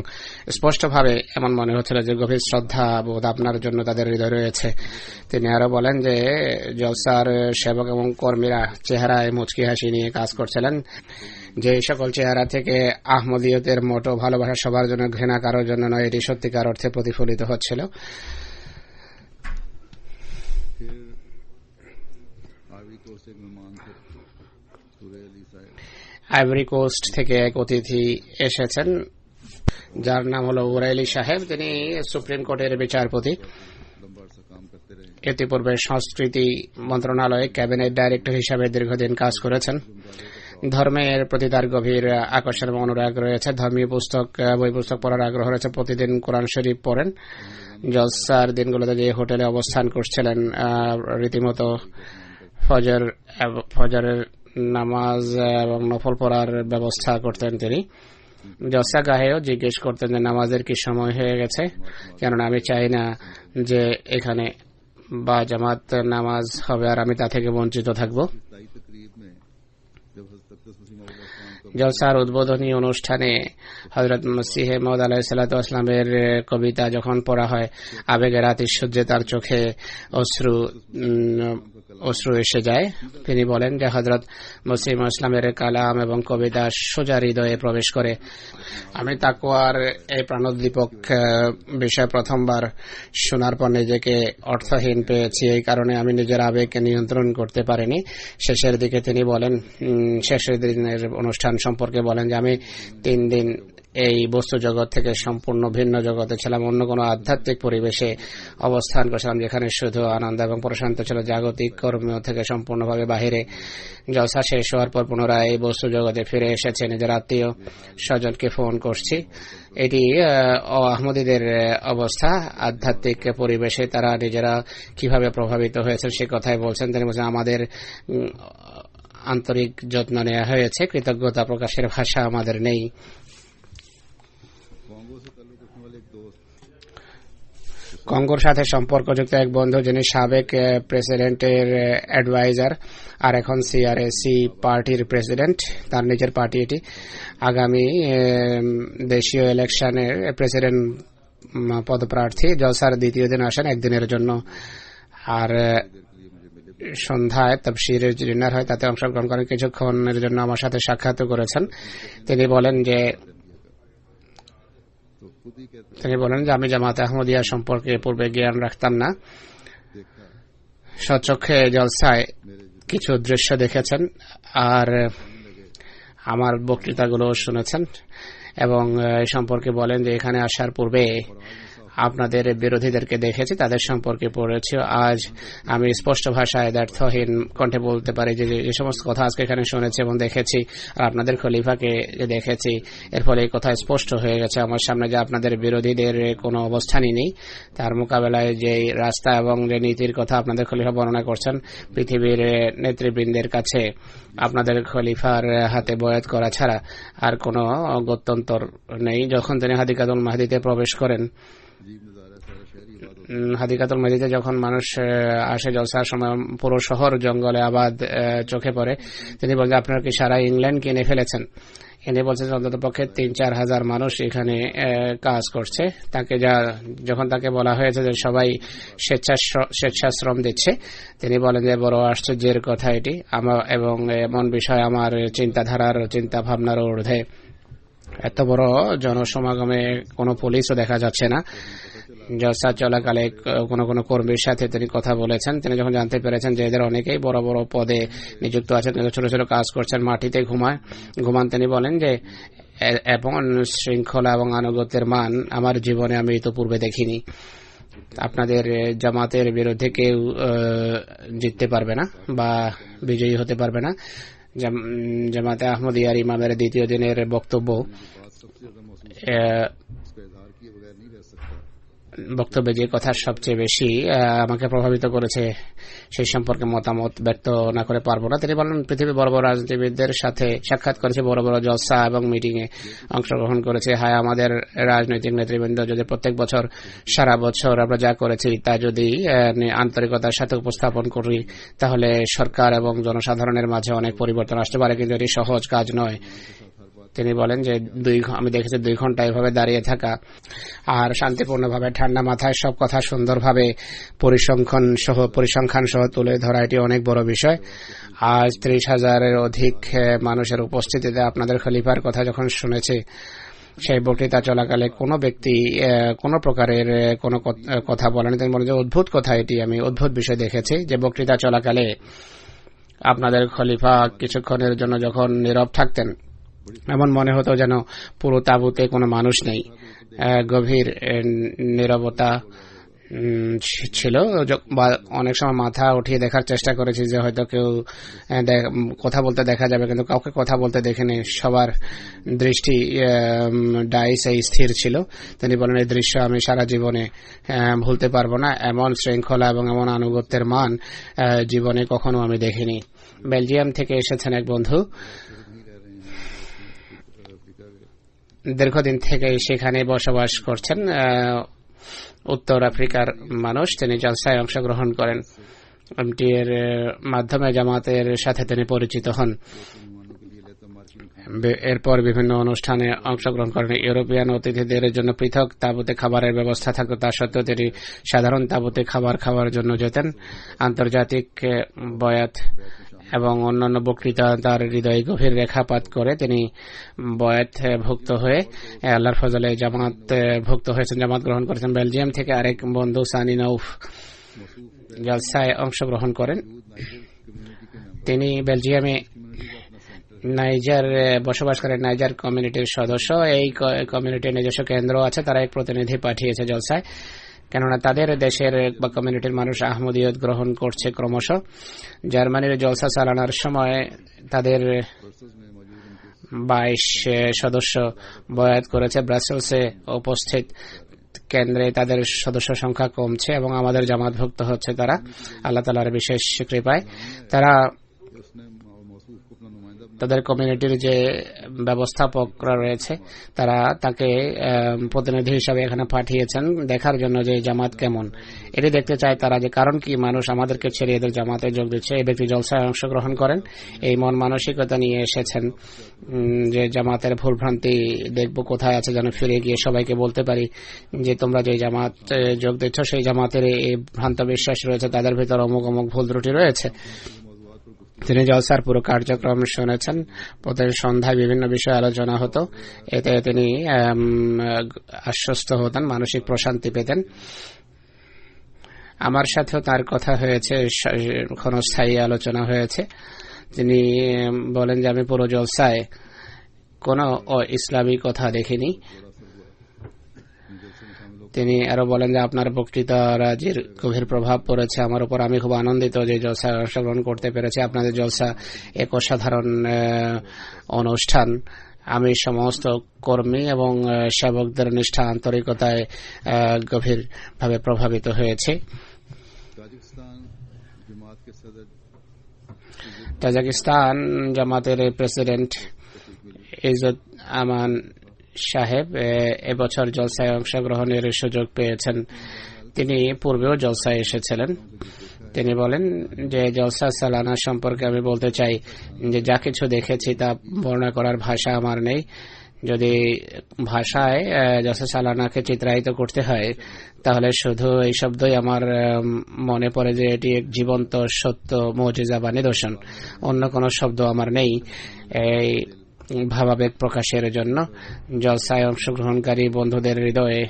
C: স্পষ্টভাবে এমন মনে হচ্ছিল যে গভীর শ্রদ্ধা বোধ আপনার জন্য তাদের হৃদয় রয়েছে। তিনি আরো বলেন যে জলসার সেবক এবং কর্মীরা চেহারায় মুচকি হাসি নিয়ে কাজ করছিলেন, যে সকল চেহারা থেকে আহমদিয়তের মোটো ভালোবাসা সবার জন্য, ঘৃণা কারোর জন্য নয়, এটি সত্যিকার অর্থে প্রতিফলিত হচ্ছিল। আইভরি কোস্ট থেকে এক অতিথি এসেছেন যার নাম হলো উরাইলি সাহেব। তিনি সুপ্রিম কোর্টের বিচারপতি। ইতিপূর্বে সংস্কৃতি মন্ত্রণালয়ে ক্যাবিনেট ডাইরেক্টর হিসাবে দীর্ঘদিন কাজ করেছেন। ধর্মের প্রতি তার গভীর আকর্ষণ এবং অনুরাগ রয়েছে। ধর্মীয় পুস্তক, বই পুস্তক পড়ার আগ্রহ রয়েছে। প্রতিদিন কোরআন শরীফ পড়েন। জলসার দিনগুলোতে যে হোটেলে অবস্থান করছিলেন, রীতিমতো ফজরের নামাজ এবং নফল পড়ার ব্যবস্থা করতেন তিনি। জলসা গাহেও জিজ্ঞেস করতেন যে নামাজের কি সময় হয়ে গেছে, কেননা আমি চাই না যে এখানে বা জামাত নামাজ হবে আর আমি তা থেকে বঞ্চিত থাকব। জলসার উদ্বোধনী অনুষ্ঠানে হযরত মসিহ মউদ আলাইহিস সালাতু ওয়াস সালামের কবিতা যখন পড়া হয়, আবেগের আতিশয্যে তার চোখে অশ্রু এসে যায়। তিনি বলেন যে হযরত মসিহ ইসলামের কালাম এবং কবিতা সোজা হৃদয়ে প্রবেশ করে। আমি তাকওয়ার এই প্রাণোদ্দীপক বিষয় প্রথমবার শোনার পর নিজেকে অর্থহীন পেয়েছি। এই কারণে আমি নিজের আবেগকে নিয়ন্ত্রণ করতে পারিনি। শেষের দিকে তিনি বলেন, শেষের দিনের অনুষ্ঠান সম্পর্কে বলেন যে আমি 3 দিন এই বস্তু জগৎ থেকে সম্পূর্ণ ভিন্ন জগতে ছিলাম, অন্য কোনো আধ্যাত্মিক পরিবেশে অবস্থান করছিলাম যেখানে শুধু আনন্দ এবং প্রশান্ত ছিল, জাগতিক কর্ম থেকে সম্পূর্ণভাবে বাহিরে। জলসা শেষ হওয়ার পর পুনরায় এই বস্তু জগতে ফিরে এসেছে। নিজের আত্মীয় স্বজনকে ফোন করছি। এটি আহমদীদের অবস্থা। আধ্যাত্মিক পরিবেশে তারা নিজেরা কিভাবে প্রভাবিত হয়েছে সে কথাই বলছেন। তিনি বলছেন আমাদের আন্তরিক যত্ন নেওয়া হয়েছে, কৃতজ্ঞতা প্রকাশের ভাষা আমাদের নেই। কঙ্গোর সাথে সম্পর্কযুক্ত এক বন্ধু, যিনি সাবেক প্রেসিডেন্টের অ্যাডভাইজার আর এখন সিআরএসি পার্টির প্রেসিডেন্ট, তার নিজের পার্টি এটি, আগামী দেশীয় ইলেকশনের প্রেসিডেন্ট পদপ্রার্থী। জলসার দ্বিতীয় দিন আসেন একদিনের জন্য, আর সন্ধ্যায় তাফসীরের ডিনার হয়, তাতে অংশগ্রহণ করেন। কিছুক্ষণের জন্য আমার সাথে সাক্ষাৎ করেছেন। তিনি বলেন যে আমি জামাতে আহমদিয়া সম্পর্কে পূর্বে জ্ঞান রাখতাম না। স্বচক্ষে জলসায় কিছু দৃশ্য দেখেছেন আর আমার বক্তৃতাগুলো শুনেছেন এবং সম্পর্কে বলেন যে এখানে আসার পূর্বে আপনাদের বিরোধীদেরকে দেখেছি, তাদের সম্পর্কে পড়েছি। আজ আমি স্পষ্ট ভাষায় দ্ব্যর্থহীন কণ্ঠে বলতে পারি যে যে সমস্ত কথা আজকে এখানে শুনেছি এবং দেখেছি আর আপনাদের খলিফাকে যে দেখেছি, এর ফলে এই কথা স্পষ্ট হয়ে গেছে আমার সামনে যে আপনাদের বিরোধীদের কোনো অবস্থানই নেই। তার মোকাবেলায় যে রাস্তা এবং যে নীতির কথা আপনাদের খলিফা বর্ণনা করছেন, পৃথিবীর নেতৃবৃন্দের কাছে আপনাদের খলিফার হাতে বয়াত করা ছাড়া আর কোনো গত্যন্তর নেই। যখন তিনি হাদিকাতুল মাহদিতে প্রবেশ করেন, হাদিকাতুল মাহদিতে যখন মানুষ আসে জলসার সময়, পুরো শহর জঙ্গলে আবাদ চোখে পড়ে। তিনি বলেন আপনারা কি সারা ইংল্যান্ড কিনে ফেলেছেন? ইনি বলছেন অন্তত পক্ষে 3-4 হাজার মানুষ এখানে কাজ করছে। যখন তাকে বলা হয়েছে যে সবাই স্বেচ্ছাশ্রম দিচ্ছে, তিনি বলেন যে বড় আশ্চর্যের কথা এটি, এবং এমন বিষয় আমার চিন্তা ভাবনার ঊর্ধ্বে। এত বড় জনসমাগমে কোনো পুলিশও দেখা যাচ্ছে না। জলসা চলাকালে কোনো কর্মীর সাথে তিনি কথা বলেছেন। তিনি যখন জানতে পেরেছেন যে এদের অনেকেই বড় বড় পদে নিযুক্ত আছেন, ছোট ছোট কাজ করছেন, মাটিতে ঘুমান, তিনি বলেন যে এমন শৃঙ্খলা এবং আনুগত্যের মান আমার জীবনে আমি তো পূর্বে দেখিনি। আপনাদের জামাতের বিরুদ্ধে কেউ জিততে পারবে না বা বিজয়ী হতে পারবে না। জামাতে আহমদিয়ার ইমামের দ্বিতীয় দিনের বক্তব্যে যে কথা সবচেয়ে বেশি আমাকে প্রভাবিত করেছে সেই সম্পর্কে মতামত ব্যক্ত না করে পারবো না। তিনি বলেন পৃথিবীর বড় বড় রাজনীতিবিদদের সাথে সাক্ষাৎ করেছে, বড় বড় জলসা এবং মিটিং এ অংশগ্রহণ করেছে। হায় আমাদের রাজনৈতিক নেতৃবৃন্দ যদি প্রত্যেক বছর সারা বছর আমরা যা করেছি তা যদি আন্তরিকতার সাথে উপস্থাপন করি, তাহলে সরকার এবং জনসাধারণের মাঝে অনেক পরিবর্তন আসতে পারে, কিন্তু এটি সহজ কাজ নয়। তিনি বলেন যে আমি দেখেছি 2 ঘন্টা এভাবে দাঁড়িয়ে থাকা আর শান্তিপূর্ণভাবে ঠান্ডা মাথায় সব কথা সুন্দরভাবে পরিসংখ্যান সহ তুলে ধরা, এটি অনেক বড় বিষয়। আজ 30,000-এর অধিক মানুষের উপস্থিতিতে আপনাদের খলিফার কথা যখন শুনেছি, সেই বক্তৃতা চলাকালে কোনো ব্যক্তি কোনো প্রকারের কোনো কথা বলেনি। তিনি বলেন যে অদ্ভুত কথা, এটি আমি অদ্ভুত বিষয় দেখেছি যে বক্তৃতা চলাকালে আপনাদের খলিফা কিছুক্ষণের জন্য যখন নীরব থাকতেন, এমন মনে হতো যেন পুরো তাঁবুতে কোনো মানুষ নেই। গভীর নীরবতা ছিল। অনেক সময় মাথা উঠিয়ে দেখার চেষ্টা করেছি যে হয়তো কেউ কথা বলতে দেখা যাবে, কিন্তু কাউকে কথা বলতে দেখিনি। সবার দৃষ্টি ডাইসে স্থির ছিল। তিনি বলেন, এই দৃশ্য আমি সারা জীবনে ভুলতে পারবো না। এমন শৃঙ্খলা এবং এমন আনুগত্যের মান জীবনে কখনো আমি দেখিনি। বেলজিয়াম থেকে এসেছেন এক বন্ধু, দীর্ঘদিন থেকে সেখানে বসবাস করছেন, উত্তর আফ্রিকার মানুষ। তিনি জলসায় অংশগ্রহণ করেন। এমটি এর মাধ্যমে জামাতের সাথে তিনি পরিচিত হন। এরপর বিভিন্ন অনুষ্ঠানে অংশগ্রহণ করেন। ইউরোপিয়ান অতিথিদের জন্য পৃথক তাঁবুতে খাবারের ব্যবস্থা থাকত, তা সত্ত্বেও তিনি সাধারণ তাঁবুতে খাবার খাওয়ার জন্য যেতেন। আন্তর্জাতিক বয়াত এবং অন্যান্য বক্তৃতা তার হৃদয়ে গভীর রেখাপাত করে তিনি বয়াত ভুক্ত হয়ে আল্লাহর ফজলে জামাত ভুক্ত হয়েছেন, জামাত গ্রহণ করেছেন। বেলজিয়াম থেকে আরেক বন্ধু সানি নৌফ জলসায় অংশগ্রহণ করেন। তিনি বেলজিয়ামে নাইজার বসবাস করেন, নাইজার কমিউনিটির সদস্য। এই কমিউনিটির নিজস্ব কেন্দ্র আছে, তারা এক প্রতিনিধি পাঠিয়েছে জলসায়, কেননা তাদের দেশের বা কমিউনিটির মানুষ আহমদিয়ত গ্রহণ করছে ক্রমশ। জার্মানির জলসা চালানোর সময় তাদের 22 সদস্য বয়াত করেছে। ব্রাসেলসে উপস্থিত কেন্দ্রে তাদের সদস্য সংখ্যা কমছে এবং আমাদের জামাতভুক্ত হচ্ছে তারা আল্লাহ তাআলার বিশেষ কৃপায়। তারা তাদের কমিউনিটির যে ব্যবস্থাপকরা রয়েছে তারা তাকে প্রতিনিধি হিসাবে এখানে পাঠিয়েছেন দেখার জন্য যে জামাত কেমন, এটি দেখতে চায় তারা, যে কারণ কি মানুষ আমাদেরকে ছেড়ে এদের জামাতে যোগ দিচ্ছে। এই ব্যক্তি জলসায় অংশগ্রহণ করেন, এই মন মানসিকতা নিয়ে এসেছেন যে জামাতের ভুলভ্রান্তি দেখব কোথায় আছে, যেন ফিরে গিয়ে সবাইকে বলতে পারি যে তোমরা যে জামাত যোগ দিচ্ছ সেই জামাতের এই ভ্রান্ত বিশ্বাস রয়েছে, তাদের ভিতর অমুক অমুক ভুল ত্রুটি রয়েছে। তিনি জলসার পুরো কার্যক্রম শুনেছেন। প্রত্যেক সন্ধ্যায় বিভিন্ন বিষয়ে আলোচনা হতো, এতে তিনি আশ্বস্ত হতেন, মানসিক প্রশান্তি পেতেন। আমার সাথেও তার কথা হয়েছে, ক্ষণস্থায়ী আলোচনা হয়েছে। তিনি বলেন যে আমি পুরো জলসায় কোনো ইসলামী কথা দেখিনি। তিনি আরো বলেন যে আপনার বক্তৃতারাজির গভীর প্রভাব পড়েছে আমার উপর। আমি খুব আনন্দিত যে জলসায় অংশগ্রহণ করতে পেরেছি। আপনাদের জলসা এক অসাধারণ অনুষ্ঠান। আমি সমস্ত কর্মী এবং সেবকদের নিষ্ঠা আন্তরিকতায় গভীরভাবে প্রভাবিত হয়েছে। তাজিকিস্তান জামাতের প্রেসিডেন্ট ইজ্জত আমান সাহেব এবছর জলসায় অংশগ্রহণের সুযোগ পেয়েছেন। তিনি পূর্বেও জলসায় এসেছিলেন। তিনি বলেন যে জলসা সালানা সম্পর্কে আমি বলতে চাই যে যা কিছু দেখেছি তা বর্ণনা করার ভাষা আমার নেই। যদি ভাষায় জলসা সালানাকে চিত্রায়িত করতে হয় তাহলে শুধু এই শব্দই আমার মনে পড়ে যে এটি এক জীবন্ত সত্য মুজিজা বা নিদর্শন, অন্য কোনো শব্দ আমার নেই এই ভাবাবেগ প্রকাশের জন্য। জলসায় অংশগ্রহণকারী বন্ধুদের হৃদয়ে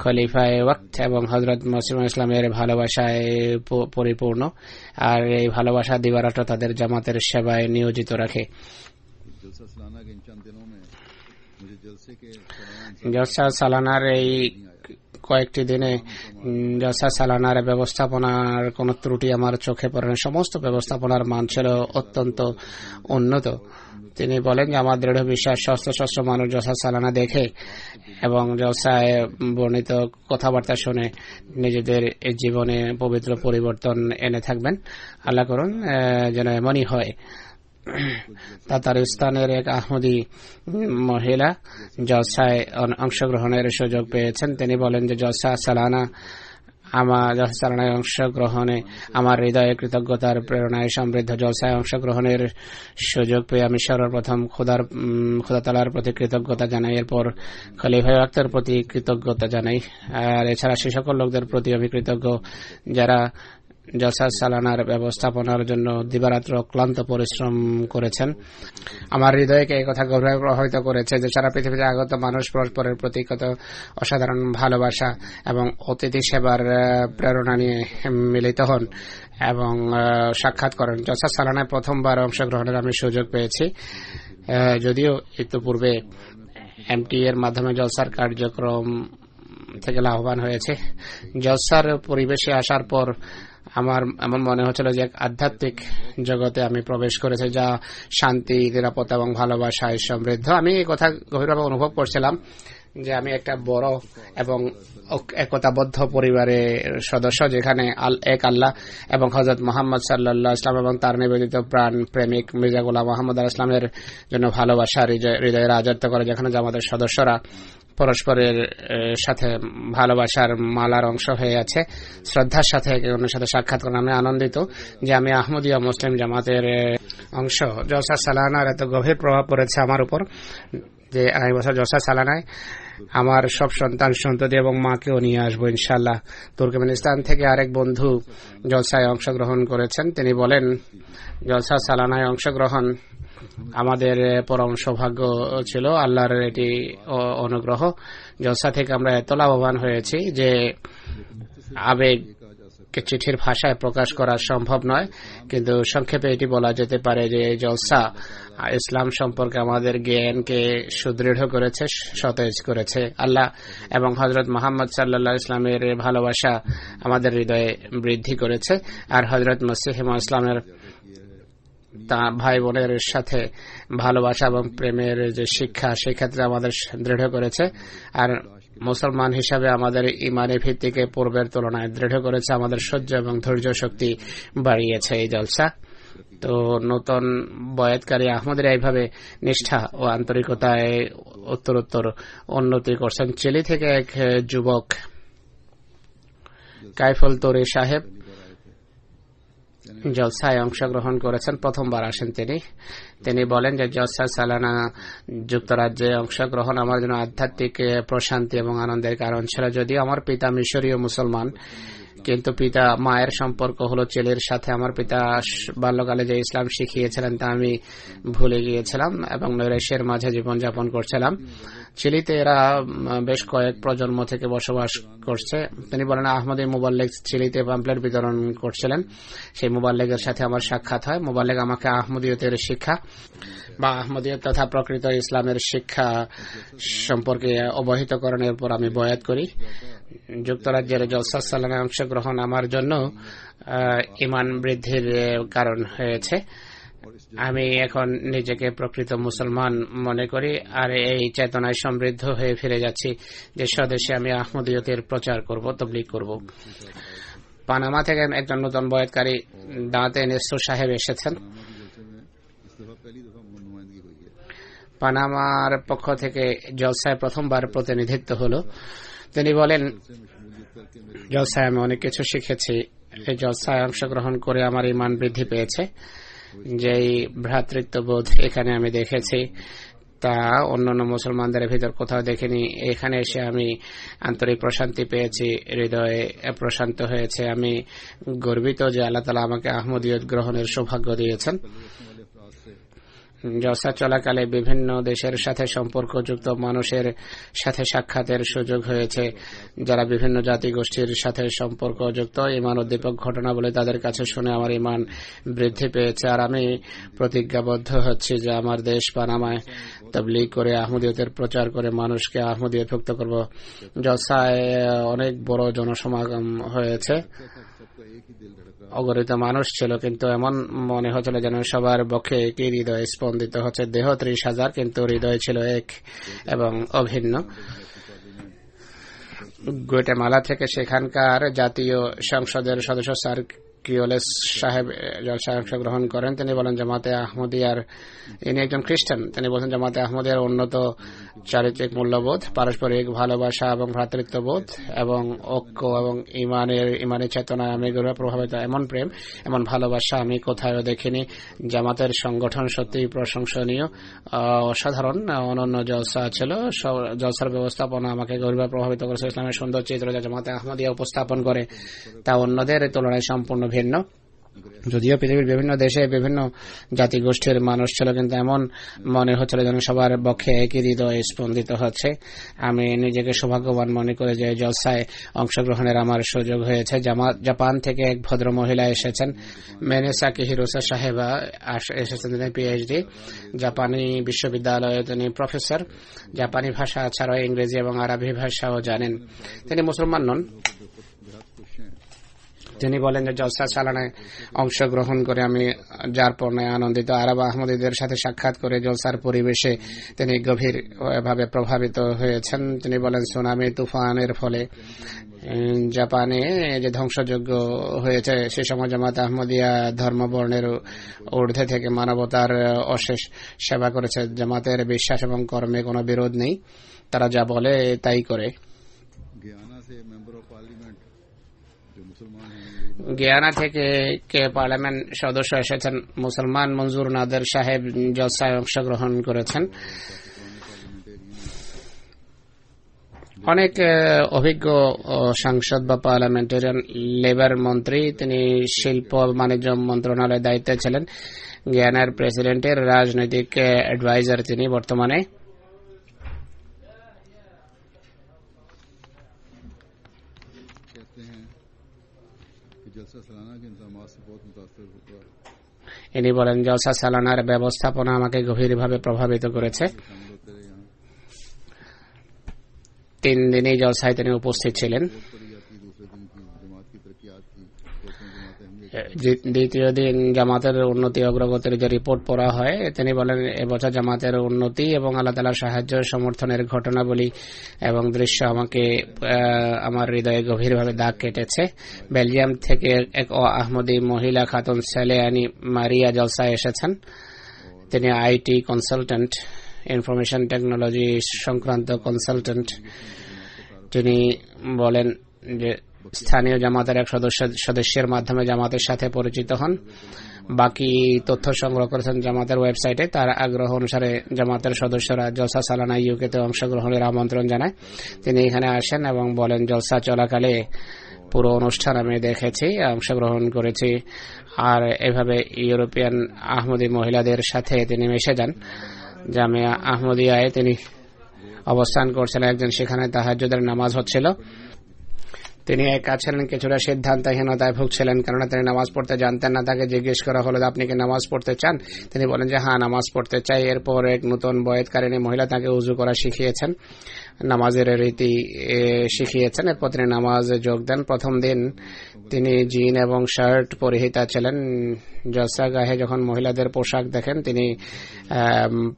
C: খলিফায়ে ওয়াক্ত এবং হযরত মসিহ ইসলামের ভালোবাসায় পরিপূর্ণ, আর এই ভালোবাসা দিবারাত তাদের জামাতের সেবায় নিয়োজিত রাখে। জলসা সালানার এই কয়েকটি দিনে জলসা সালানার ব্যবস্থাপনার কোন ত্রুটি আমার চোখে পড়ে না। সমস্ত ব্যবস্থাপনার মান ছিল অত্যন্ত উন্নত। তিনি বলেন যে আমার দৃঢ় বিশ্বাস শস্ত্র মানুষ জলসা সালানা দেখে এবং জলসায় বর্ণিত কথাবার্তা শুনে নিজেদের জীবনে পবিত্র পরিবর্তন এনে থাকবেন। আল্লাহ করুন যেন এমনই হয়। তাতারিস্তানের এক আহমদি মহিলা জলসায় অংশগ্রহণের সুযোগ পেয়েছেন। তিনি বলেন যে জলসা সালানায় অংশগ্রহণে আমার হৃদয়ে কৃতজ্ঞতার প্রেরণায় সমৃদ্ধ। জলসায় অংশগ্রহণের সুযোগ পেয়ে আমি সর্বপ্রথম খোদা তাআলার প্রতি কৃতজ্ঞতা জানাই, এরপর খলিফা ওয়াক্তের প্রতি কৃতজ্ঞতা জানাই, আর এছাড়া সে সকল লোকদের প্রতি আমি কৃতজ্ঞ যারা জলসা সালানার ব্যবস্থাপনার জন্য দিবারাত্র ক্লান্ত পরিশ্রম করেছেন। আমার হৃদয়কে এই কথা গভীরভাবে প্রভাবিত করেছে যে সারা পৃথিবীতে আগত মানুষ পরস্পরের প্রতি কত অসাধারণ ভালোবাসা এবং অতিথি সেবার প্রেরণা নিয়ে মিলিত হন এবং সাক্ষাৎ করেন। জলসা সালানায় প্রথমবার অংশগ্রহণের আমি সুযোগ পেয়েছি, যদিও ইতিপূর্বে এমটি এর মাধ্যমে জলসার কার্যক্রম থেকে লাভবান হয়েছে। জলসার পরিবেশে আসার পর আমার এমন মনে হচ্ছিল যে এক আধ্যাত্মিক জগতে আমি প্রবেশ করেছি, যা শান্তি, নিরাপত্তা এবং ভালোবাসায় সমৃদ্ধ। আমি এই কথা গভীরভাবে অনুভব করছিলাম যে আমি একটা বড় এবং একতাবদ্ধ পরিবারের সদস্য, যেখানে এক আল্লাহ এবং হযরত মুহাম্মদ সাল্লাল্লাহু আলাইহি ওয়াসাল্লাম এবং তার নিবেদিত প্রাণ প্রেমিক মির্জা গোলাম মোহাম্মদ আলাইহিস সালামের জন্য ভালোবাসা হৃদয়ে রাজত্ব করে, যেখানে আমাদের সদস্যরা পরস্পরের সাথে ভালোবাসার মালার অংশ হয়ে আছে, শ্রদ্ধার সাথে একে অন্যের সাথে সাক্ষাৎ করেন। আমি আনন্দিত যে আমি আহমদিয়া মুসলিম জামাতের অংশ। জলসা সালানার এত গভীর প্রভাব পড়েছে আমার উপর যে আগামী বছর জলসা সালানায় আমার সব সন্তান সন্ততি এবং মাকেও নিয়ে আসবো ইনশাআল্লাহ। তুর্কমেনিস্তান থেকে আরেক বন্ধু জলসায় অংশগ্রহণ করেছেন। তিনি বলেন, জলসা সালানায় অংশগ্রহণ আমাদের পরম সৌভাগ্য ছিল, আল্লাহর এটি অনুগ্রহ। জলসা থেকে আমরা এত লাভবান হয়েছি যে আবেগ চিঠির ভাষায় প্রকাশ করা সম্ভব নয়, কিন্তু সংক্ষেপে এটি বলা যেতে পারে যে জলসা ইসলাম সম্পর্কে আমাদের জ্ঞানকে সুদৃঢ় করেছে, সতেজ করেছে। আল্লাহ এবং হযরত মুহাম্মদ সাল্লাল্লাহু আলাইহি ইসলামের ভালোবাসা আমাদের হৃদয়ে বৃদ্ধি করেছে, আর হযরত মসিহ ইসলামের তা ভাই বোনের সাথে ভালোবাসা এবং প্রেমের যে শিক্ষা, সেই ক্ষেত্রে আমাদের দৃঢ় করেছে। আর মুসলমান হিসাবে আমাদের ইমানি ভিত্তিকে পূর্বের তুলনায় দৃঢ় করেছে, আমাদের সহ্য এবং ধৈর্য শক্তি বাড়িয়েছে এই জলসা। তো নতুন বয়াতকারী আহমদের এইভাবে নিষ্ঠা ও আন্তরিকতায় উত্তরোত্তর উন্নতি করছেন। চিলি থেকে এক যুবক কাইফুল তরি সাহেব জলসায় অংশগ্রহণ করেছেন, প্রথমবার আসেন তিনি বলেন যে জলসা সালানা যুক্তরাজ্যে অংশগ্রহণ আমার জন্য আধ্যাত্মিক প্রশান্তি এবং আনন্দের কারণ ছিল। যদিও আমার পিতা মিশরীয় মুসলমান, কিন্তু পিতা মায়ের সম্পর্ক হলো চিলির সাথে। আমার পিতা বাল্যকালে যে ইসলাম শিখিয়েছিলেন তা আমি ভুলে গিয়েছিলাম এবং নৈরাশ্যের মাঝে জীবনযাপন করছিলাম। চিলিতে এরা বেশ কয়েক প্রজন্ম থেকে বসবাস করছে। তিনি বলেন, আহমদী মুবাল্লিগ চিলিতে পাম্পলেট বিতরণ করছিলেন। সেই মুবাল্লিগের সাথে আমার সাক্ষাৎ হয়। মুবাল্লিগ আমাকে আহমদীয়তের শিক্ষা বা আহমদীয়ত তথা প্রকৃত ইসলামের শিক্ষা সম্পর্কে অবহিত করণের পর আমি বয়াত করি। যুক্তরাজ্যের জলসা সালানায় অংশগ্রহণ আমার জন্য ঈমান বৃদ্ধির কারণ হয়েছে। আমি এখন নিজেকে প্রকৃত মুসলমান মনে করি, আর এই চেতনায় সমৃদ্ধ হয়ে ফিরে যাচ্ছি যে স্বদেশে আমি আহমদীয়তের প্রচার করব, তবলিগ করব। পানামা থেকে একজন নতুন বয়াতকারী দাঁতে নেসু সাহেব এসেছেন। পানামার পক্ষ থেকে জলসায় প্রথমবার প্রতিনিধিত্ব হলো। তিনি বলেন, জলসায় আমি অনেক কিছু শিখেছি। এই জলসায় অংশগ্রহণ করে আমার ঈমান বৃদ্ধি পেয়েছে। যেই ভ্রাতৃত্ববোধ এখানে আমি দেখেছি তা অন্যান্য মুসলমানদের ভিতর কোথাও দেখিনি। এখানে এসে আমি আন্তরিক প্রশান্তি পেয়েছি, হৃদয়ে প্রশান্ত হয়েছে। আমি গর্বিত যে আল্লাহ তাআলা আমাকে আহমদীয়ত গ্রহণের সৌভাগ্য দিয়েছেন। জলসা চলাকালে বিভিন্ন দেশের সাথে সম্পর্কযুক্ত মানুষের সাথে সাক্ষাতের সুযোগ হয়েছে, যারা বিভিন্ন জাতিগোষ্ঠীর সাথে সম্পর্কযুক্ত। ঈমান উদ্দীপক ঘটনা বলে তাদের কাছে শুনে আমার ঈমান বৃদ্ধি পেয়েছে, আর আমি প্রতিজ্ঞাবদ্ধ হচ্ছি যে আমার দেশ পানামায় তাবলীগ করে আহমদীয়তের প্রচার করে মানুষকে আহমদীয়তভুক্ত করব। জলসায় অনেক বড় জনসমাগম হয়েছে, অগণিত মানুষ ছিল, কিন্তু এমন মনে হচ্ছিল যেন সবার পক্ষে একই হৃদয় স্পন্দিত হচ্ছে। দেহ 30,000, কিন্তু হৃদয় ছিল এক এবং অভিন্ন। গুয়াটেমালা থেকে সেখানকার জাতীয় সংসদের সদস্য স্যার কিওলেস সাহেব জলসায় অংশগ্রহণ করেন। তিনি বলেন, জামাতে আহমদিয়ার, ইনি একজন খ্রিস্টান, তিনি বলেন জামাতে আহমদিয়ার উন্নত চারিত্রিক মূল্যবোধ, পারস্পরিক ভালোবাসা এবং ভ্রাতৃত্ববোধ এবং ঐক্য এবং ইমানের চেতনায় আমি গভীরভাবে প্রভাবিত। এমন প্রেম, এমন ভালোবাসা আমি কোথাও দেখিনি। জামাতের সংগঠন সত্যি প্রশংসনীয়, অসাধারণ। অনন্য জলসা ছিল। জলসার ব্যবস্থাপনা আমাকে গভীরভাবে প্রভাবিত করেছে। ইসলামের সুন্দর চিত্র যা জামাতে আহমদিয়া উপস্থাপন করে তা অন্যদের তুলনায় সম্পূর্ণ ভিন্ন। যদিও পৃথিবীর বিভিন্ন দেশে বিভিন্ন জাতিগোষ্ঠীর মানুষ ছিল, কিন্তু এমন মনে হচ্ছিল যেন সবার পক্ষে একই হৃদয় স্পন্দিত হচ্ছে। আমি নিজেকে সৌভাগ্যবান মনে করি যে জলসায় অংশগ্রহণের আমার সুযোগ হয়েছে। জাপান থেকে এক ভদ্র মহিলা এসেছেন, মেনেসাকি হিরোসা সাহেবা এসেছেন। তিনি পিএইচডি, জাপানি বিশ্ববিদ্যালয়ে তিনি প্রফেসর। জাপানি ভাষা ছাড়াও ইংরেজি এবং আরবি ভাষাও জানেন। তিনি মুসলমান নন। তিনি বলেন যে জলসা চালানায় অংশগ্রহণ করে আমি যার পূর্ণায় আনন্দিত। আরব আহমদীদের সাথে সাক্ষাৎ করে জলসার পরিবেশে তিনি গভীরভাবে প্রভাবিত হয়েছেন। তিনি বলেন সুনামি তুফানের ফলে জাপানে যে ধ্বংসযজ্ঞ হয়েছে সে সময় জামাত আহমদিয়া ধর্মবর্ণের ঊর্ধ্বে থেকে মানবতার অশেষ সেবা করেছে। জামাতের বিশ্বাস এবং কর্মে কোনো বিরোধ নেই, তারা যা বলে তাই করে। গিয়ানা থেকে কে পার্লামেন্ট সদস্য এসেছেন মুসলমান মঞ্জুর নাদের সাহেব জলসায় অংশগ্রহণ করেছেন। অনেক অভিজ্ঞ সাংসদ বা পার্লামেন্টারিয়ান, লেবার মন্ত্রী, তিনি শিল্প বাণিজ্য মন্ত্রণালয়ের দায়িত্বে ছিলেন। গিয়ানার প্রেসিডেন্টের রাজনৈতিক অ্যাডভাইজার তিনি বর্তমানে। ইনি বলেন জলসা সালানার ব্যবস্থাপনা আমাকে গভীরভাবে প্রভাবিত করেছে। 3 দিনই জলসায় তিনি উপস্থিত ছিলেন। দ্বিতীয় দিন জামাতের উন্নতি অগ্রগতির যে রিপোর্ট পড়া হয়, তিনি বলেন এবছর জামাতের উন্নতি এবং আল্লাহ তাআলার সাহায্য সমর্থনের ঘটনাবলী এবং দৃশ্য আমাকে আমার হৃদয়ে গভীরভাবে দাগ কেটেছে। বেলজিয়াম থেকে এক আহমদী মহিলা খাতুন সেলেয়ানি মারিয়া জলসায় এসেছেন। তিনি আইটি কনসালটেন্ট, ইনফরমেশন টেকনোলজি সংক্রান্ত কনসালটেন্ট। তিনি বলেন যে স্থানীয় জামাতের এক সদস্যের মাধ্যমে জামাতের সাথে পরিচিত হন। বাকি তথ্য সংগ্রহ করেছেন জামাতের ওয়েবসাইটে। তার আগ্রহ অনুসারে জামাতের সদস্যরা জলসা সালানা ইউকেতে অংশগ্রহণের আমন্ত্রণ জানায়। তিনি এখানে আসেন এবং বলেন জলসা চলাকালে পুরো অনুষ্ঠান আমি দেখেছি, অংশগ্রহণ করেছি। আর এভাবে ইউরোপিয়ান আহমদী মহিলাদের সাথে তিনি মিশে যান। জামিয়া আহমদিয়ায় তিনি অবস্থান করছিলেন। একজন সেখানে তাহাজ্জুদের নামাজ হচ্ছিল। তিনি একা ছিলেন, কিছুটা সিদ্ধান্তহীনতায় ভুগছিলেন, কেননা তিনি নামাজ পড়তে জানতেন না। তাকে জিজ্ঞেস করা হলো আপনি কি নামাজ পড়তে চান? তিনি বলেন যে হ্যাঁ, নামাজ পড়তে চাই। এরপর এক নতুন বয়েতকারিণী মহিলা তাকে উজু করা শিখিয়েছেন, নামাজের রীতি শিখিয়েছেন। এরপর তিনি নামাজে যোগ দেন। প্রথম দিন তিনি জিন এবং শার্ট পরিহিতা ছিলেন। জলসাগাহে যখন মহিলাদের পোশাক দেখেন তিনি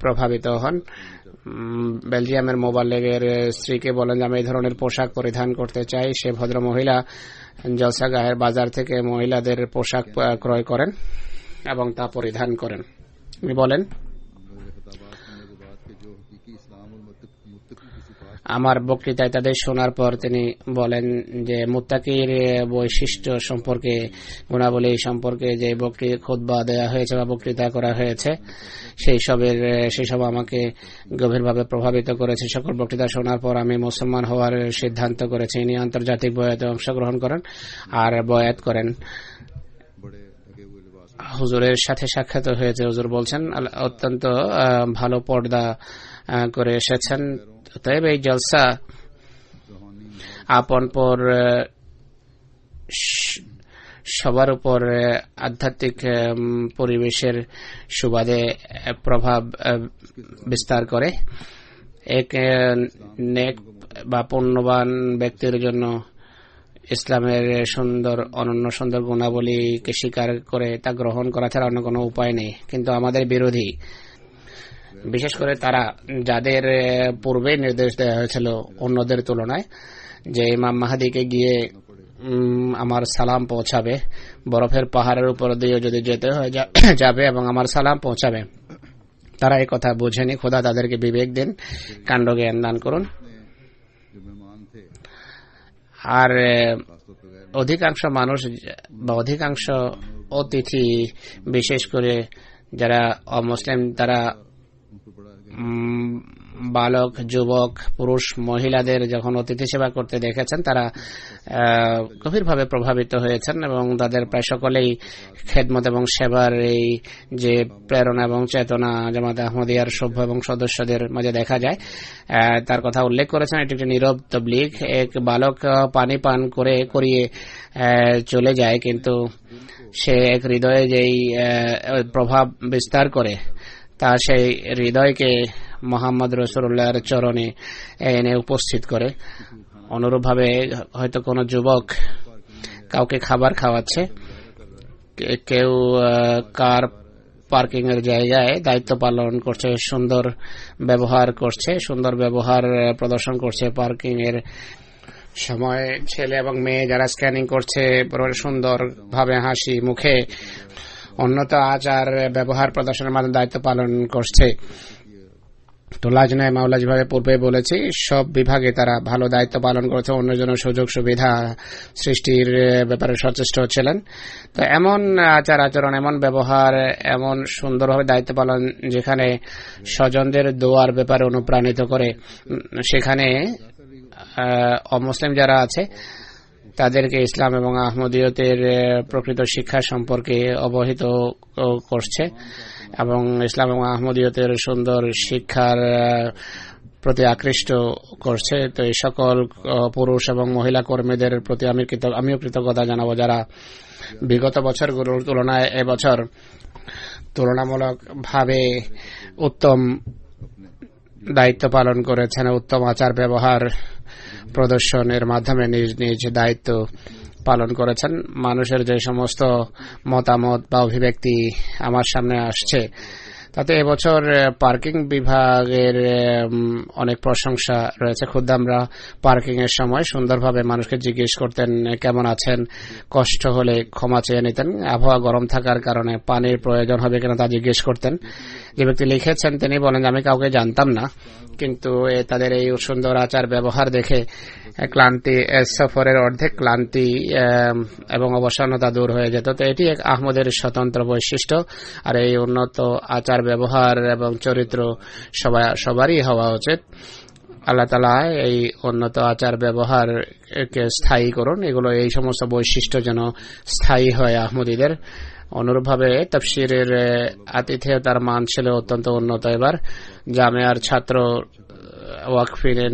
C: প্রভাবিত হন। বেলজিয়ামের মোবাল্লেগের স্ত্রীকে বলেন যে আমি এই ধরনের পোশাক পরিধান করতে চাই। সে ভদ্র মহিলা জলসাগাহের বাজার থেকে মহিলাদের পোশাক ক্রয় করেন এবং তা পরিধান করেন। উনি বলেন আমার বক্তৃতায় তাদের শোনার পর তিনি বলেন যে মুত্তাকির বৈশিষ্ট্য সম্পর্কে, গুণাবলী সম্পর্কে যে খুতবা দেওয়া হয়েছে বা বক্তৃতা করা হয়েছে সেই সব আমাকে গভীরভাবে প্রভাবিত করেছে। সকল বক্তৃতা শোনার পর আমি মুসলমান হওয়ার সিদ্ধান্ত করেছি। ইনি আন্তর্জাতিক বয়াতে অংশগ্রহণ করেন আর বয়াত করেন। হুজুরের সাথে সাক্ষাৎ হয়েছে। হুজুর বলছেন অত্যন্ত ভালো পর্দা করে এসেছেন। অতএব এই জলসা আপন পর সবার উপর আধ্যাত্মিক পরিবেশের সুবাদে প্রভাব বিস্তার করে। এক নেক বা পুণ্যবান ব্যক্তির জন্য ইসলামের অনন্য সুন্দর গুণাবলীকে স্বীকার করে তা গ্রহণ করা ছাড়া অন্য কোনো উপায় নেই। কিন্তু আমাদের বিরোধী, বিশেষ করে তারা যাদের পূর্বে নির্দেশ দেওয়া হয়েছিল অন্যদের তুলনায় যে ইমাম মাহদিকে গিয়ে আমার সালাম পৌঁছাবে, বরফের পাহাড়ের উপর দিয়ে যদি যেতে হয় যাবে এবং আমার সালাম পৌঁছাবে, তারা এই কথা বোঝেনি। খোদা তাদেরকে বিবেক দিন, কাণ্ড জ্ঞান দান করুন। আর অধিকাংশ মানুষ বা অধিকাংশ অতিথি, বিশেষ করে যারা অমুসলিম, তারা বালক, যুবক, পুরুষ, মহিলাদের যখন অতিথি সেবা করতে দেখেছেন, তারা গভীরভাবে প্রভাবিত হয়েছেন এবং তাদের প্রায় সকলেই খেদমত এবং সেবার এই যে প্রেরণা এবং চেতনা জামাতে আহমদিয়ার সভ্য এবং সদস্যদের মাঝে দেখা যায়, তার কথা উল্লেখ করেছেন। এটি একটি নীরব তবলিগ। এক বালক পানি পান করিয়ে চলে যায়, কিন্তু সে এক হৃদয়ে যেই প্রভাব বিস্তার করে, তা সেই হৃদয়কে মোহাম্মদ রসুল্লাহর চরণে এনে উপস্থিত করে। অনুরূপভাবে হয়তো কোনো যুবক কাউকে খাবার খাওয়াচ্ছে, কেউ কার পার্কিং এর জায়গায় দায়িত্ব পালন করছে, সুন্দর ব্যবহার করছে, সুন্দর ব্যবহার প্রদর্শন করছে পার্কিং এর সময়। ছেলে এবং মেয়ে যারা স্ক্যানিং করছে সুন্দর ভাবে হাসি মুখে উন্নত আচার ব্যবহার প্রদর্শনের মাধ্যমে দায়িত্ব পালন করছে। তো লাজনায় মাওলা যেভাবে পূর্বে বলেছি, সব বিভাগে তারা ভালো দায়িত্ব পালন করেছে, অন্যজনের সুযোগ সুবিধা সৃষ্টির ব্যাপারে সচেষ্ট ছিলেন। তো এমন আচার আচরণ, এমন ব্যবহার, এমন সুন্দরভাবে দায়িত্ব পালন যেখানে স্বজনদের দোয়ার ব্যাপারে অনুপ্রাণিত করে, সেখানে অমুসলিম যারা আছে তাদেরকে ইসলাম এবং আহমদিয়তের প্রকৃত শিক্ষা সম্পর্কে অবহিত করছে এবং ইসলাম এবং আহমদিয়তের সুন্দর শিক্ষার প্রতি আকৃষ্ট করছে। তো এই সকল পুরুষ এবং মহিলা কর্মীদের প্রতি আমিও কৃতজ্ঞতা জানাবো, যারা বিগত বছরগুলোর তুলনায় এবছর তুলনামূলক ভাবে উত্তম দায়িত্ব পালন করেছেন, উত্তম আচার ব্যবহার প্রদর্শনের মাধ্যমে নিজ নিজ দায়িত্ব পালন করেছেন। মানুষের যে সমস্ত মতামত বা অভিব্যক্তি আমার সামনে আসছে, তাতে এবছর পার্কিং বিভাগের অনেক প্রশংসা রয়েছে। খুদ আমরা পার্কিং এর সময় সুন্দরভাবে মানুষকে জিজ্ঞেস করতেন কেমন আছেন, কষ্ট হলে ক্ষমা চেয়ে নিতেন, আবহাওয়া গরম থাকার কারণে পানির প্রয়োজন হবে কিনা তা জিজ্ঞেস করতেন। যে ব্যক্তি লিখেছেন তিনি বলেন, আমি কাউকে জানতাম না, কিন্তু তাদের এই সুন্দর আচার ব্যবহার দেখে ক্লান্তি, সফরের অর্ধেক ক্লান্তি এবং অবসন্নতা দূর হয়ে যেত। তো এটি এক আহমদের স্বতন্ত্র বৈশিষ্ট্য, আর এই উন্নত আচার ব্যবহার এবং চরিত্র সবারই হওয়া উচিত। আল্লাহ তাআলা এই উন্নত আচার ব্যবহারকে স্থায়ী করুন, এগুলো এই সমস্ত বৈশিষ্ট্য যেন স্থায়ী হয় আহমদীদের। অনুরূপভাবে তাফসীরের আতিথেয়তার মান ছিল অত্যন্ত উন্নত। এবার জামিয়ার ছাত্র ওয়াকফিনে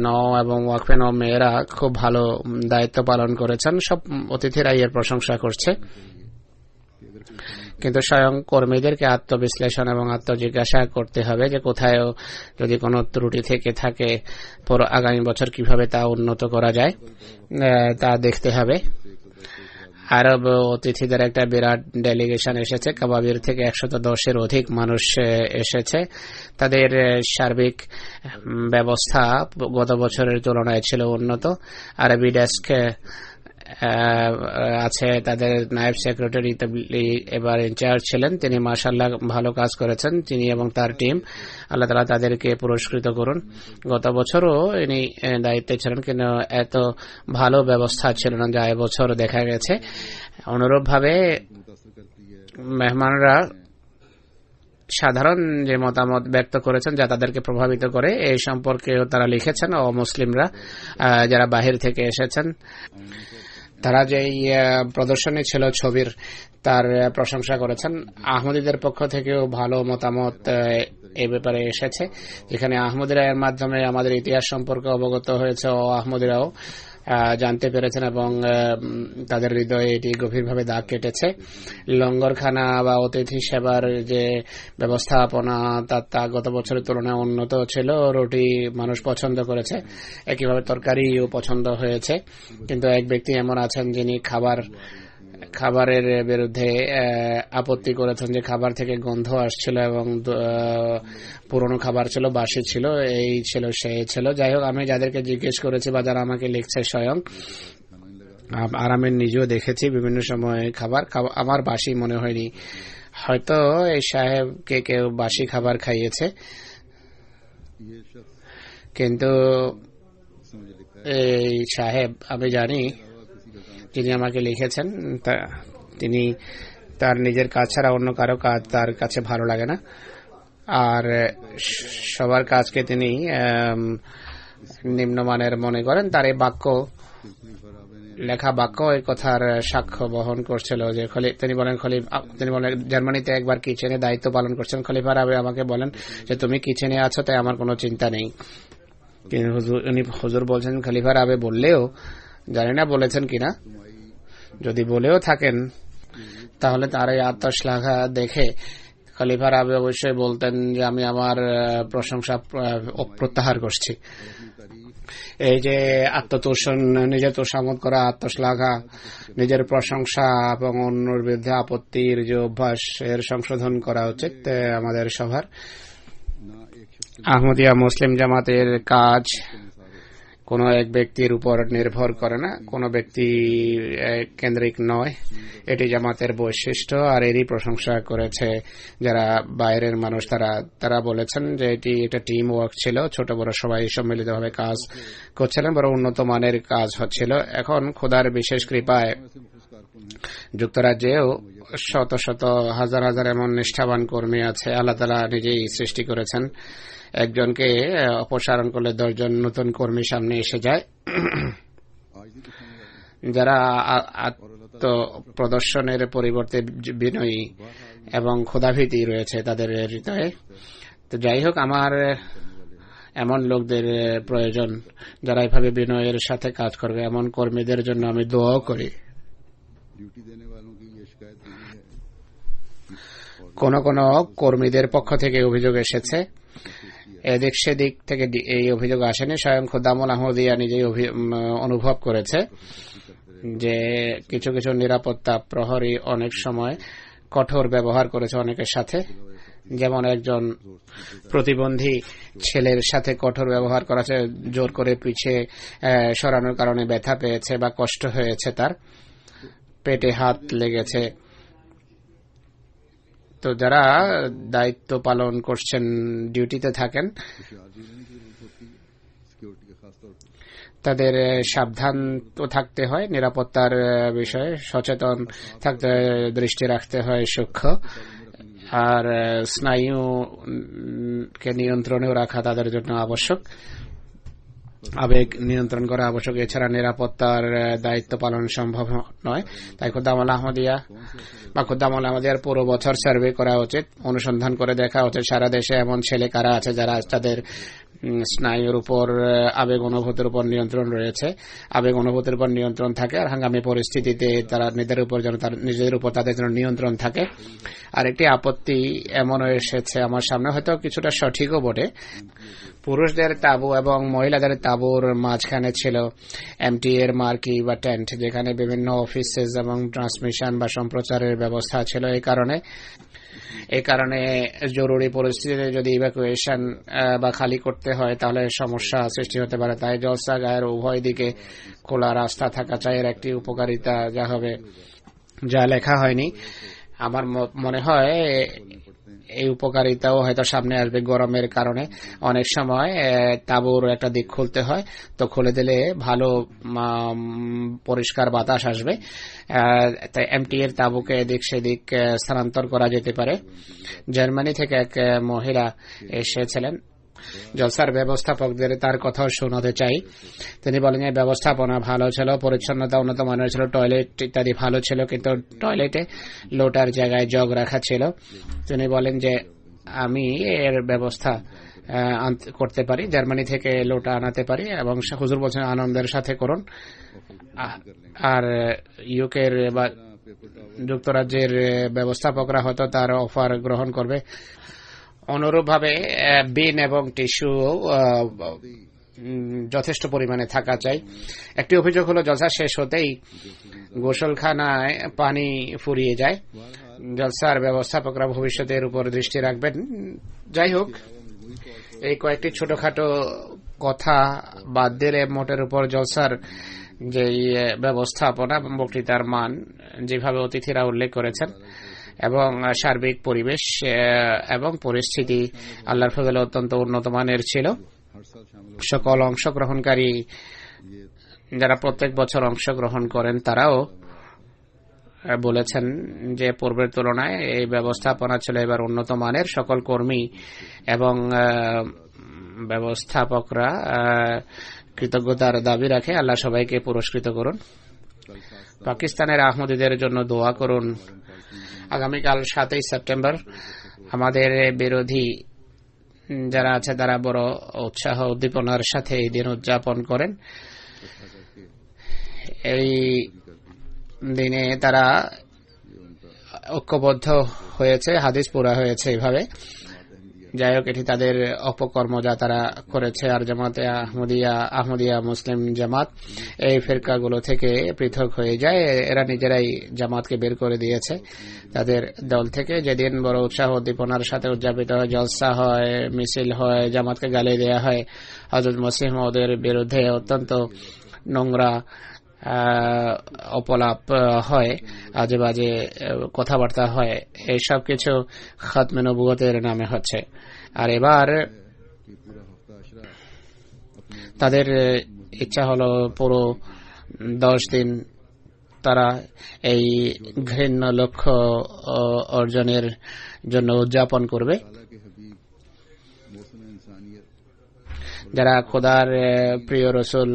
C: এবং ওয়াকফে মেয়েরা খুব ভালো দায়িত্ব পালন করেছেন। সব অতিথিরা এর প্রশংসা করছে, কিন্তু স্বয়ং কর্মীদেরকে আত্মবিশ্লেষণ এবং আত্মজিজ্ঞাসা করতে হবে যে কোথায় যদি কোনো ত্রুটি থেকে থাকে, আগামী বছর কিভাবে তা উন্নত করা যায় তা দেখতে হবে। আরব অতিথিদের একটা বিরাট ডেলিগেশন এসেছে, কাবাবির থেকে 110-এর অধিক মানুষ এসেছে। তাদের সার্বিক ব্যবস্থা গত বছরের তুলনায় ছিল উন্নত। আরবি ডেস্ক আছে, তাদের নায়েব সেক্রেটারি এবার ইনচার্জ ছিলেন, তিনি মাশাআল্লাহ ভালো কাজ করেছেন, তিনি এবং তার টিম। আল্লাহ তাআলা তাদেরকে পুরস্কৃত করুন। গত বছরও ইনি দায়িত্বে ছিলেন, কিন্তু এত ভালো ব্যবস্থা ছিল না যা এবছর দেখা গেছে। অনুরূপভাবে মেহমানরা সাধারণ যে মতামত ব্যক্ত করেছেন যা তাদেরকে প্রভাবিত করে, এই সম্পর্কেও তারা লিখেছেন। ও মুসলিমরা যারা বাহির থেকে এসেছেন, তারা যেই প্রদর্শনী ছিল ছবির, তার প্রশংসা করেছেন। আহমদীদের পক্ষ থেকেও ভালো মতামত এই ব্যাপারে এসেছে, যেখানে আহমদীরা এর মাধ্যমে আমাদের ইতিহাস সম্পর্কে অবগত হয়েছে ও আহমদীরাও জানতে পেরেছেন এবং তাদের হৃদয়ে এটি গভীরভাবে দাগ কেটেছে। লঙ্গরখানা বা অতিথি সেবার যে ব্যবস্থাপনা তা গত বছরের তুলনায় উন্নত ছিল। রুটি মানুষ পছন্দ করেছে, একইভাবে তরকারিও পছন্দ হয়েছে। কিন্তু এক ব্যক্তি এমন আছেন যিনি খাবারের বিরুদ্ধে আপত্তি করেছেন যে খাবার থেকে গন্ধ আসছিল এবং পুরনো খাবার ছিল, বাসি ছিল, এই ছিল সেই ছিল। যাই হোক, আমি যাদেরকে জিজ্ঞেস করেছি বা যারা আমাকে লিখছে স্বয়ং, আর আমি নিজেও দেখেছি বিভিন্ন সময় খাবার আমার বাসি মনে হয়নি। হয়তো এই সাহেবকে কেউ বাসি খাবার খাইয়েছে, কিন্তু এই সাহেব আমি জানি যিনি আমাকে লিখেছেন, তিনি তার নিজের কাজ ছাড়া অন্য কারো কাজ তার কাছে ভালো লাগে না। আর সবার কাজকে তিনি নিম্নমানের মনে করেন। তার এই বাক্য, লেখা বাক্য এই কথার সাক্ষ্য বহন করছিল যে তিনি বলেন জার্মানিতে একবার কিচেনে দায়িত্ব পালন করছেন। খলিফা রাবে আমাকে বলেন যে তুমি কিচেনে আছো, তাই আমার কোনো চিন্তা নেই। উনি হুজুর বলছেন খলিফা রাবে বললেও, জানি না বলেছেন কিনা, যদি বলেও থাকেন তাহলে তার এই আত্মশ্লাঘা দেখে খলিফা রাবে অবশ্যই বলতেন যে আমি আমার প্রশংসা প্রত্যাহার করছি। এই যে আত্মতোষণ, নিজের তোষামত করা, আত্মশ্লাঘা, নিজের প্রশংসা এবং অন্যের বিরুদ্ধে আপত্তির যে অভ্যাস, এর সংশোধন করা উচিত আমাদের সবার। আহমদিয়া মুসলিম জামাতের কাজ কোনো এক ব্যক্তির উপর নির্ভর করে না, কোনো ব্যক্তি কেন্দ্রিক নয়। এটি জামাতের বৈশিষ্ট্য, আর এরই প্রশংসা করেছে যারা বাইরের মানুষ। তারা বলেছেন যে এটা টিম ওয়ার্ক ছিল, ছোট বড় সবাই সম্মিলিতভাবে কাজ করছিলেন, বড় উন্নত মানের কাজ হচ্ছিল। এখন খোদার বিশেষ কৃপায় যুক্তরাজ্যেও শত শত হাজার হাজার এমন নিষ্ঠাবান কর্মী আছে। আল্লাহ তাআলা নিজেই সৃষ্টি করেছেন। একজনকে অপসারণ করলে 10 জন নতুন কর্মী সামনে এসে যায়, যারা আত্মপ্রদর্শনের পরিবর্তে বিনয়ী এবং ক্ষুধাভীতি রয়েছে তাদের হৃদয়ে। তো যাই হোক, আমার এমন লোকদের প্রয়োজন যারা এইভাবে বিনয়ের সাথে কাজ করবে। এমন কর্মীদের জন্য আমি দোয়া করি। কোন কোন কর্মীদের পক্ষ থেকে অভিযোগ এসেছে, এদিক সেদিক থেকে এই অভিযোগ আসেনি, স্বয়ং খুদ্দামুল আহমদিয়া নিজেই অনুভব করেছে যে কিছু কিছু নিরাপত্তা প্রহরী অনেক সময় কঠোর ব্যবহার করেছে অনেকের সাথে। যেমন একজন প্রতিবন্ধী ছেলের সাথে কঠোর ব্যবহার করেছে, জোর করে পিছে সরানোর কারণে ব্যথা পেয়েছে বা কষ্ট হয়েছে, তার পেটে হাত লেগেছে। তো যারা দায়িত্ব পালন করছেন, ডিউটিতে থাকেন, তাদের সাবধান তো থাকতে হয়, নিরাপত্তার বিষয়ে সচেতন থাকতে, দৃষ্টি রাখতে হয় সূক্ষ্ম, আর স্নায়ুকে নিয়ন্ত্রণেও রাখা তাদের জন্য আবশ্যক, আবেগ নিয়ন্ত্রণ করা আবশ্যক। এছাড়া নিরাপত্তার দায়িত্ব পালন সম্ভব নয়। তাই খুদ্দামুল আহমদিয়ার পুরো বছর সার্ভে করা উচিত, অনুসন্ধান করে দেখা উচিত সারা দেশে এমন ছেলে কারা আছে যারা তাদের স্নায়ুর উপর, আবেগ অনুভূতির উপর নিয়ন্ত্রণ রয়েছে, আবেগ অনুভূতির উপর নিয়ন্ত্রণ থাকে, আর হাঙ্গামী পরিস্থিতিতে তারা নিজেদের উপর তাদের জন্য নিয়ন্ত্রণ থাকে। আর একটি আপত্তি এমনও এসেছে আমার সামনে, হয়তো কিছুটা সঠিকও বটে। পুরুষদের তাঁবু এবং মহিলাদের তাঁবুর মাঝখানে ছিল এমটি এর মার্কি বা টেন্ট, যেখানে বিভিন্ন অফিসেস এবং ট্রান্সমিশন বা সম্প্রচারের ব্যবস্থা ছিল। এই কারণে জরুরি পরিস্থিতিতে যদি ইভ্যাকুয়েশন বা খালি করতে হয় তাহলে সমস্যা সৃষ্টি হতে পারে। তাই জলসা গায়ের উভয় দিকে খোলা রাস্তা থাকা চাই। এর একটি উপকারিতা যা লেখা হয়নি, আমার মনে হয় এই উপকারিতাও হয়তো সামনে আসবে। গরমের কারণে অনেক সময় তাঁবুর একটা দিক খুলতে হয়, তো খুলে দিলে ভালো পরিষ্কার বাতাস আসবে। তাই এমটি এর তাঁবুকে এদিক সেদিক স্থানান্তর করা যেতে পারে। জার্মানি থেকে এক মহিলা এসেছিলেন, জলসার ব্যবস্থাপকদের তার কথাও শোনাতে চাই। তিনি বলেন যে ব্যবস্থাপনা ভালো ছিল, পরিচ্ছন্নতা উন্নত মানের ছিল, টয়লেট ইত্যাদি ভালো ছিল, কিন্তু টয়লেটে লোটার জায়গায় জগ রাখা ছিল। তিনি বলেন যে আমি এর ব্যবস্থা করতে পারি, জার্মানি থেকে লোটা আনাতে পারি, এবং হুজুর বলছেন আনন্দের সাথে করুন। আর ইউকের বা যুক্তরাজ্যের ব্যবস্থাপকরা হয়তো তার অফার গ্রহণ করবে। অনুরূপভাবে বিন এবং টিস্যু যথেষ্ট পরিমাণে থাকা চাই। একটি অভিযোগ হলো জলসা শেষ হতেই গোসলখানায় পানি ফুরিয়ে যায়। জলসার ব্যবস্থাপকরা ভবিষ্যতের উপর দৃষ্টি রাখবেন। যাই হোক, এই কয়েকটি ছোটখাটো কথা বাদ দিলে মোটের উপর জলসার যে ব্যবস্থাপনা এবং বক্তৃতার মান যেভাবে অতিথিরা উল্লেখ করেছেন এবং সার্বিক পরিবেশ এবং পরিস্থিতি আল্লাহর ফজলে অত্যন্ত উন্নত মানের ছিল। সকল অংশগ্রহণকারী যারা প্রত্যেক বছর অংশগ্রহণ করেন তারাও বলেছেন যে পূর্বের তুলনায় এই ব্যবস্থাপনা ছিল এবার উন্নত মানের। সকল কর্মী এবং ব্যবস্থাপকরা কৃতজ্ঞতার দাবি রাখে। আল্লাহ সবাইকে পুরস্কৃত করুন। পাকিস্তানের আহমদীদের জন্য দোয়া করুন। আগামীকাল 7 সেপ্টেম্বর আমাদের বিরোধী যারা আছে তারা বড় উৎসাহ উদ্দীপনার সাথে এই দিন উদযাপন করেন। এই দিনে তারা ঐক্যবদ্ধ হয়েছে, হাদিস পুরা হয়েছে এইভাবে। যাই হোক, এটি তাদের অপকর্ম যা তারা করেছে। আর জামাতে আহমদিয়া মুসলিম জামাত এই ফিরকাগুলো থেকে পৃথক হয়ে যায়। এরা নিজেরাই জামাতকে বের করে দিয়েছে তাদের দল থেকে। যেদিন বড় উৎসাহ উদ্দীপনার সাথে উদযাপিত হয়, জলসা হয়, মিছিল হয়, জামাতকে গালি দেওয়া হয়, হযরত মসিহ মওউদের বিরুদ্ধে অত্যন্ত নোংরা অপলাপ হয়, আজে বাজে কথাবার্তা হয়, এইসব কিছু খাতমে নবুয়তের নামে হচ্ছে। আর এবার তাদের ইচ্ছা হলো পুরো 10 দিন তারা এই ঘৃণ্য লক্ষ্য অর্জনের জন্য উদযাপন করবে। যারা খোদার প্রিয় রসুল,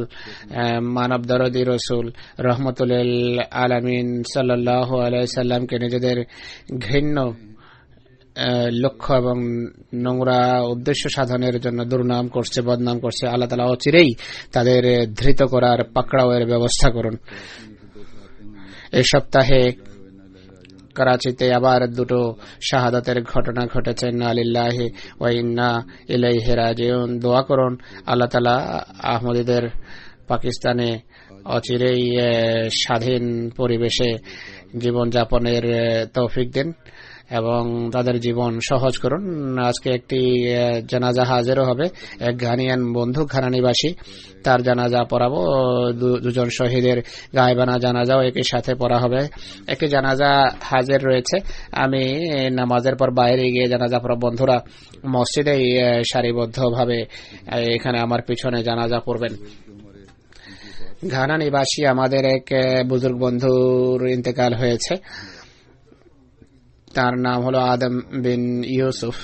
C: মানব দরদি রসুল রহমতুল আলামিন সাল্লাল্লাহু আলাইহি সাল্লামকে নিজেদের ঘৃণ্য লক্ষ্য এবং নোংরা উদ্দেশ্য সাধনের জন্য দুর্নাম করছে, বদনাম করছে, আল্লাহ তাআলা অচিরেই তাদের ধৃত করার পাকড়াওয়ের ব্যবস্থা করুন। এই সপ্তাহে করাচিতে আবার 2 শাহাদাতের ঘটনা ঘটেছে। ইন্না লিল্লাহি ওয়া ইন্না ইলাইহি রাজিউন। দোয়া করুন আল্লাহ তাআলা আহমদীদের পাকিস্তানে অচিরেই স্বাধীন পরিবেশে জীবন যাপনের তৌফিক দিন এবং তাদের জীবন সহজ করুন। আজকে একটি জানাজা হাজিরও হবে। এক ঘানিয়ান বন্ধু, ঘানা নিবাসী, তার জানাজা পড়াবো। 2 শহীদের গায়েবানা জানাজাও একই সাথে পড়া হবে। একটি জানাজা হাজির রয়েছে। আমি নামাজের পর বাইরে গিয়ে জানাজা পড়া, বন্ধুরা মসজিদেই সারিবদ্ধভাবে এখানে আমার পিছনে জানাজা পড়বেন। ঘানা নিবাসী আমাদের এক বুজুর্গ বন্ধুর ইন্তেকাল হয়েছে। তার নাম হলো আদম বিন ইউসুফ।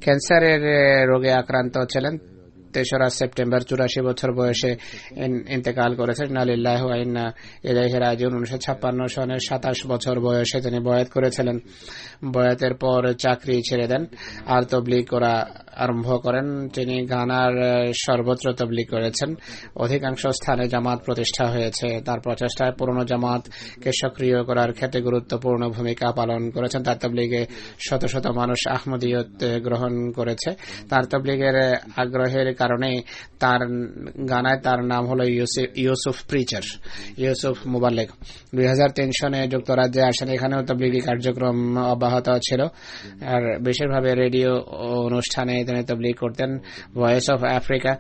C: ক্যান্সারের রোগে আক্রান্ত ছিলেন। 3রা সেপ্টেম্বর 84 বছর বয়সে ইন্তেকাল করেছেন। ইন্না লিল্লাহি ওয়া ইন্না ইলাইহি রাজিউন। 1956 সনের 27 বছর বয়সে তিনি বয়াত করেছিলেন। বয়াতের পর চাকরি ছেড়ে দেন আর তবলিগ করা আরম্ভ করেন। তিনি গানার সর্বত্র তবলিগ করেছেন। অধিকাংশ স্থানে জামাত প্রতিষ্ঠা হয়েছে। তার প্রচেষ্টায় পুরনো জামাতকে সক্রিয় করার ক্ষেত্রে গুরুত্বপূর্ণ ভূমিকা পালন করেছেন। তার তবলিগে শত শত মানুষ আহমদিয়ত গ্রহণ করেছে। তার তবলিগের আগ্রহের কারণে তার গানায় তার নাম হলো ইউসুফ প্রিচার, ইউসুফ মুবাল্লিগ। 2003 সনে যুক্তরাজ্যে আসেন। এখানেও তবলিগি কার্যক্রম অব্যাহত ছিল। আর বিশেষভাবে রেডিও অনুষ্ঠানে তিনি তবলিগ করতেন। ভয়েস অফ আফ্রিকা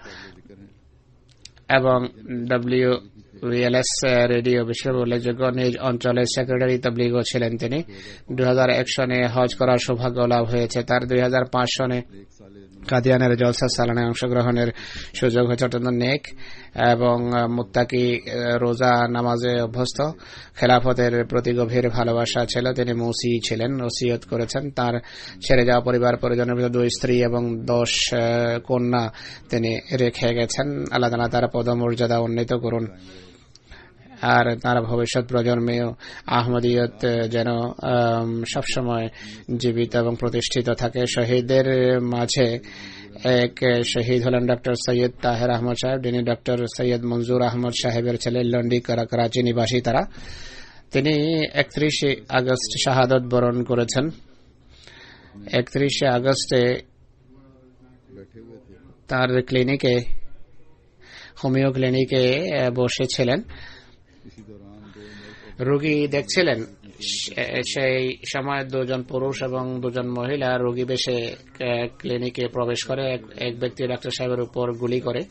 C: এবং WLS রেডিও বিশেষ উল্লেখযোগ্য। নিজ অঞ্চলের সেক্রেটারি তবলিগও ছিলেন তিনি। 2001 সনে হজ করার সৌভাগ্য লাভ হয়েছে তার। 2005 সনে কাদিয়ানের জলসা সালানায় অংশগ্রহণের সুযোগ হয়েছে। অত্যন্ত নেক এবং মুত্তাকি, রোজা নামাজে অভ্যস্ত। খেলাফতের প্রতি গভীর ভালোবাসা ছিল। তিনি মুসি ছিলেন। ওসিয়ত করেছেন তার ছেড়ে যাওয়া পরিবার পরিজনের ভিতরে 2 স্ত্রী এবং 10 কন্যা তিনি রেখে গেছেন। আল্লাহ তাআলা তার পদমর্যাদা উন্নীত করুন। আর তার ভবিষ্যৎ প্রজন্মেও আহমদিয়ত যেন সবসময় জীবিত এবং প্রতিষ্ঠিত থাকে। শহীদদের মাঝে এক শহীদ হলেন ডক্টর সৈয়দ তাহের আহমদ সাহেব, যিনি ডক্টর সৈয়দ মঞ্জুর আহমদ সাহেবের ছেলে। লন্ডি করাচি নিবাসী তারা। তিনি 31 আগস্ট শাহাদত বরণ করেছেন। 31 আগস্টে তার ক্লিনিকে, হোমিও ক্লিনিকে বসেছিলেন, রোগী দেখছিলেন। সেই সময় 2 জন পুরুষ এবং 2 জন মহিলা রোগী বেশে ক্লিনিকে প্রবেশ করে। এক ব্যক্তি ডাক্তার সাহেবের উপর গুলি করে।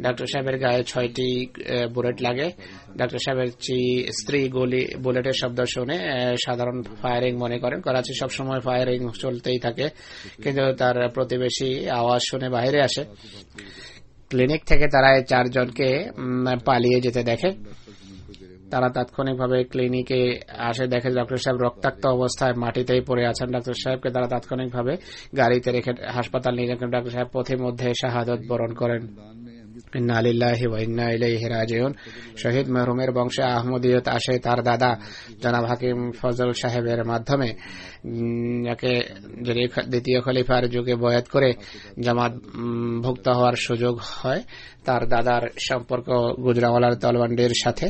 C: ডাক্তার সাহেবের গায়ে 6টি বুলেট লাগে। ডাক্তার সাহেবের স্ত্রী বুলেটের শব্দ শুনে সাধারণ ফায়ারিং মনে করেন। করাচি সবসময় ফায়ারিং চলতেই থাকে, কিন্তু তার প্রতিবেশী আওয়াজ শুনে বাইরে আসে। ক্লিনিক থেকে তারা 4 জনকে পালিয়ে যেতে দেখে। তারা তাৎক্ষণিকভাবে ক্লিনিকে আসে, দেখে ডক্টর সাহেব রক্তাক্ত অবস্থায় মাটিতেই পড়ে আছেন। ডক্টর সাহেবকে তারা তাৎক্ষণিকভাবে গাড়িতে রেখে হাসপাতাল নিয়ে যান। ডক্টর সাহেব পথিমধ্যে শাহাদত বরণ করেন। ইন্না লিল্লাহি ওয়া ইন্না ইলাইহি রাজিউন। শহীদ মরহুমের বংশে আহমদিয়ত আসে তার দাদা জনাব হাকিম ফজল সাহেবের মাধ্যমে, যাকে যিনি দ্বিতীয় খলিফার যুগে বয়াত করে জামাত ভুক্ত হওয়ার সুযোগ হয়। তার দাদার সম্পর্ক গুজরাওয়ালার তলওয়ান্ডির সাথে।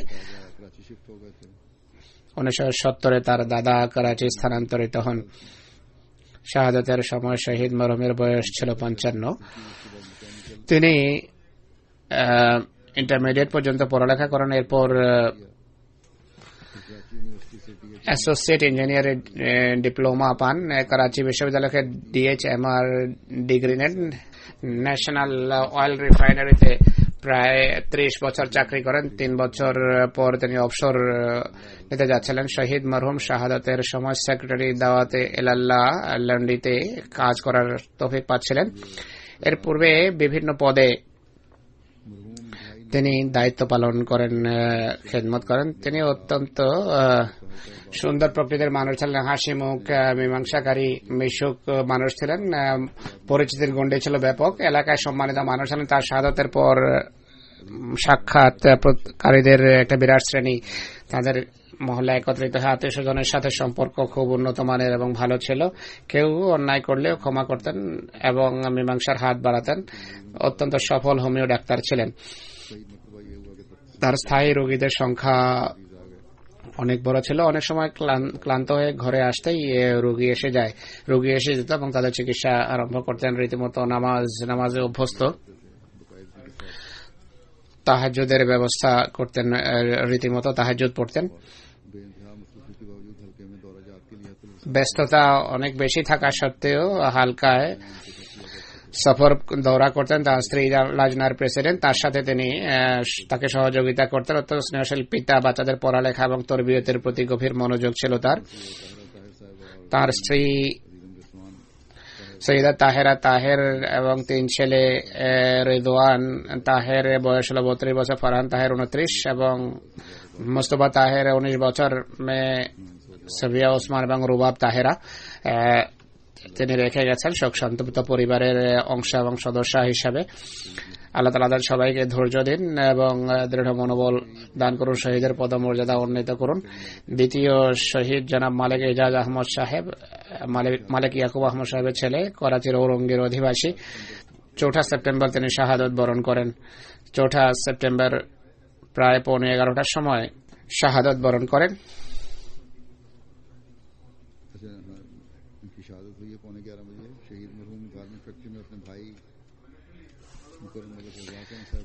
C: 1970 তার দাদা করাচি স্থানান্তরিত হন। শাহাদাতের সময় শহীদ মরহুমের বয়স ছিল 55। তিনি ইন্টারমিডিয়েট পর্যন্ত পড়ালেখা করেন। এরপর অ্যাসোসিয়েট ইঞ্জিনিয়ার ডিপ্লোমা পান। করাচি বিশ্ববিদ্যালয়কে DHMR ডিগ্রি নেন। ন্যাশনাল অয়েল রিফাইনারিতে প্রায় 30 বছর চাকরি করেন। 3 বছর পর তিনি অবসর নিতে যাচ্ছিলেন। শহীদ মরহুম শাহাদাতের সময় সেক্রেটারি দাওয়াতে এলাল্লাহ লন্ডিতে কাজ করার তৌফিক পাচ্ছিলেন। এর পূর্বে বিভিন্ন পদে তিনি দায়িত্ব পালন করেন, খেদমত করেন। তিনি অত্যন্ত সুন্দর প্রকৃতির মানুষ ছিলেন, হাসি মুখ, মীমাংসাকারী, মিশুক মানুষ ছিলেন। পরিচিতির গণ্ডি ছিল ব্যাপক, এলাকায় সম্মানিত মানুষ ছিলেন। তার শাহাদাতের পর সাক্ষাৎকারীদের একটা বিরাট শ্রেণী তাদের মহল্লা একত্রিত হয়ে আত্মীয় স্বজনের সাথে সম্পর্ক খুব উন্নত মানের এবং ভালো ছিল। কেউ অন্যায় করলেও ক্ষমা করতেন এবং মীমাংসার হাত বাড়াতেন। অত্যন্ত সফল হোমিও ডাক্তার ছিলেন। তার স্থায়ী রোগীদের সংখ্যা অনেক বড় ছিল। অনেক সময় ক্লান্ত হয়ে ঘরে আসতেই রোগী এসে যেত এবং তাদের চিকিৎসা আরম্ভ করতেন। রীতিমতো নামাজে অভ্যস্ত। তাহাজ্জুদের ব্যবস্থা করতেন, রীতিমতো তাহাজ্জুদ পড়তেন। ব্যস্ততা অনেক বেশি থাকা সত্ত্বেও হালকায় সফর দৌড়া করতেন। তার স্ত্রী লাজনার প্রেসিডেন্ট, তার সাথে তিনি তাকে সহযোগিতা করতেন। অত্যন্ত স্নেহশীল পিতা, বাচ্চাদের পড়ালেখা এবং তরবিয়তের প্রতি গভীর মনোযোগ ছিল তার স্ত্রী সৈয়দা তাহেরা তাহের এবং 3 ছেলে, রিদওয়ান তাহের বয়স হল 32 বছর, ফারহান তাহের 29 এবং মুস্তফা তাহের 19 বছর, মেয়ে সাবিয়া ওসমান এবং রুবাব তাহেরা তিনি রেখে গেছেন শোক সন্তপ্ত পরিবারের অংশ এবং সদস্য হিসাবে। আল্লাহ তাআলা তাদের সবাইকে ধৈর্য দিন এবং দৃঢ় মনোবল দান করুন। শহীদের পদমর্যাদা উন্নীত করুন। দ্বিতীয় শহীদ জনাব মালিক এজাজ আহমদ সাহেব, মালিক ইয়াকুব আহমদ সাহেবের ছেলে, করাচির ঔরঙ্গের অধিবাসী। 4 সেপ্টেম্বর তিনি শাহাদত বরণ করেন। 4 সেপ্টেম্বর প্রায় 11:15 সময় শাহাদত বরণ করেন।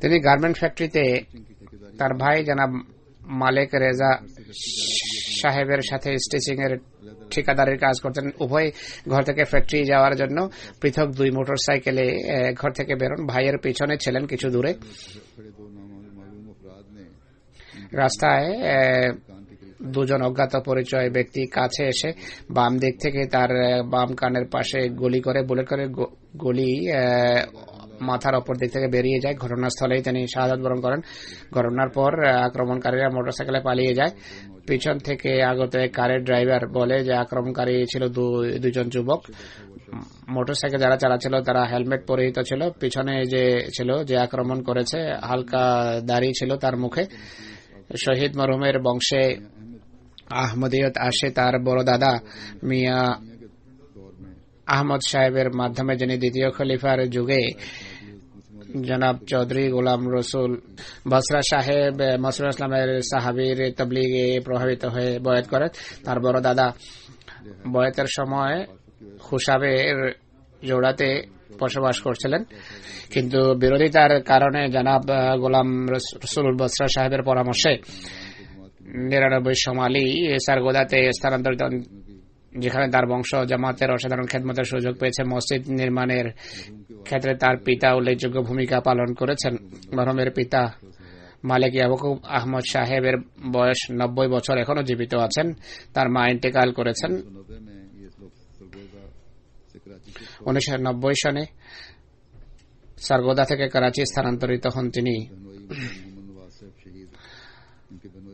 C: তিনি গার্মেন্ট ফ্যাক্টরিতে তার ভাই জনাব মালিক রেজা সাহেবের সাথে স্টিচিং এর ঠিকাদারের কাজ করতেন। উভয় ঘর থেকে ফ্যাক্টরি যাওয়ার জন্য পৃথক 2 মোটরসাইকেলে ঘর থেকে বেরোন। ভাইয়ের পিছনে ছিলেন কিছু দূরে। রাস্তায় 2 জন অজ্ঞাত পরিচয় ব্যক্তি কাছে এসে বাম দিক থেকে তার বাম কানের পাশে বুলেট করে গুলি মাথার অপর দিক থেকে বেরিয়ে যায়। ঘটনাস্থলেই তিনি শাহাদাত বরণ করেন। ঘটনার পর আক্রমণকারীরা মোটরসাইকেলে পালিয়ে যায়। পিছন থেকে আগত কারের ড্রাইভার বলে যে আক্রমণকারী ছিল 2 জন যুবক। মোটরসাইকেল যারা চালাচ্ছিল তারা হেলমেট পরিহিত ছিল। পিছনে যে আক্রমণ করেছে হালকা দাড়ি ছিল তার মুখে। শহীদ মরহুমের বংশে আহমদিয়ত আসে তার বড় দাদা মিয়া আহমদ সাহেবের মাধ্যমে, যিনি দ্বিতীয় খলিফার যুগে জনাব চৌধুরী গোলাম রসুল বসরা সাহেব মসরুল ইসলামের সাহাবীর তবলিগে প্রভাবিত হয়ে বয়াত করেন। তার বড় দাদা বয়াতের সময় খুশাবের জোড়াতে বসবাস করছিলেন, কিন্তু বিরোধিতার কারণে জনাব গোলাম রসুল বসরা সাহেবের পরামর্শে 99 সোমালি সারগোদাতে স্থানান্তরিত, যেখানে তার বংশ জামাতের অসাধারণ খেদমতের সুযোগ পেয়েছে। মসজিদ নির্মাণের ক্ষেত্রে তার পিতা উল্লেখযোগ্য ভূমিকা পালন করেছেন। মরহুমের পিতা মালিক ইয়াকুব আহমদ সাহেবের বয়স 90 বছর, এখনো জীবিত আছেন। তার মা ইন্তেকাল করেছেন। 1990 সনে সারগোদা থেকে করাচি স্থানান্তরিত হন তিনি।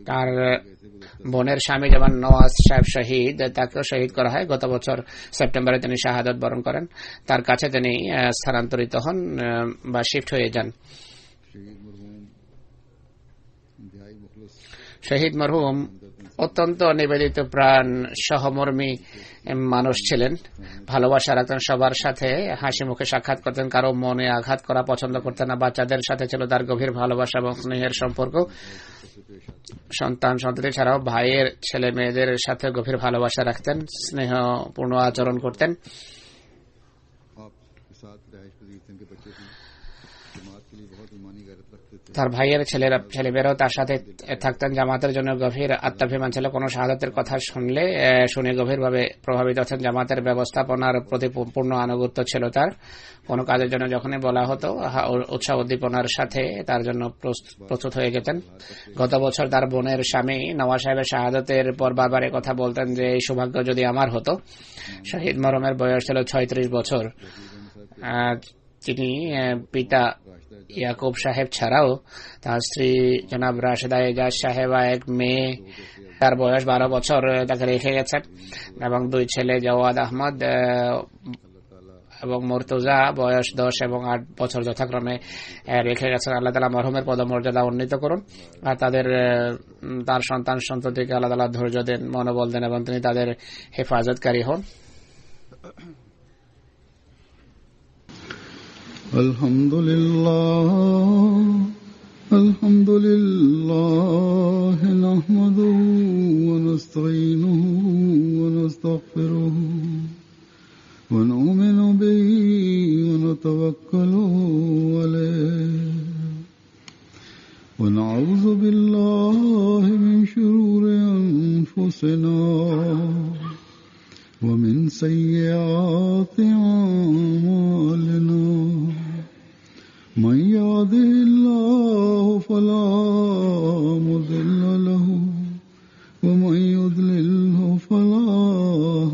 C: তার বোনের স্বামী যেমন নওয়াজ সাহেব শহীদ, তাকেও শহীদ করা হয়। গত বছর সেপ্টেম্বরে তিনি শাহাদত বরণ করেন। তার কাছে তিনি স্থানান্তরিত হন বা শিফট হয়ে যান। শহীদ মরহুম অত্যন্ত নিবেদিত প্রাণ সহমর্মী মানুষ ছিলেন, ভালোবাসা রাখতেন, সবার সাথে হাসি মুখে সাক্ষাৎ করতেন, কারো মনে আঘাত করা পছন্দ করতেন না। বাচ্চাদের সাথে ছিল তার গভীর ভালোবাসা এবং স্নেহের সম্পর্ক। সন্তান সন্ততি ছাড়াও ভাইয়ের ছেলে মেয়েদের সাথে গভীর ভালোবাসা রাখতেন, স্নেহপূর্ণ আচরণ করতেন। তার ভাইয়ের ছেলেমেয়েরাও তার সাথে থাকতেন। জামাতের জন্য গভীর আত্মাভিমান ছিল। কোনো শাহাদাতের কথা শুনে গভীরভাবে প্রভাবিত হতেন। জামাতের ব্যবস্থাপনার প্রতি পূর্ণ আনুগত্য ছিল তার। কোনো কাজের জন্য যখনই বলা হতো উৎসাহ উদ্দীপনার সাথে তার জন্য প্রস্তুত হয়ে যেতেন। গত বছর তার বোনের স্বামী নওয়াজ সাহেবের শাহাদাতের পর বারবার কথা বলতেন যে এই সৌভাগ্য যদি আমার হতো। শহীদ মরহুমের বয়স ছিল 36 বছর। তিনি পিতা ইয়াকুব সাহেব ছাড়াও তার স্ত্রী জনাব রাশেদা এজাজ সাহেবা, এক মেয়ে, তার বয়স 12 বছর, তাকে রেখে গেছেন, এবং 2 ছেলে জওয়াদ আহমদ এবং মুর্তজা বয়স 10 এবং 8 বছর যথাক্রমে রেখে গেছেন। আল্লাহ তাআলা মরহুমের পদমর্যাদা উন্নীত করুন আর তার সন্তান সন্ততিকে আল্লাহ তাআলা ধৈর্য দেন, মনোবল দেন এবং তিনি তাদের হেফাজতকারী হন।
B: আলহামদুলিল্লাহ নাহমাদুহু ওয়া নাস্তাঈনুহু ওয়া নাস্তাগফিরুহু ওয়া নু'মিনু বিহি ওয়া নাতাওয়াক্কালু আলাইহি ওয়া না'উযু বিল্লাহি মিন শুরুরি আনফুসিনা ومن سيئات أعمالنا من يهده الله فلا مضل له ومن يضلله فلا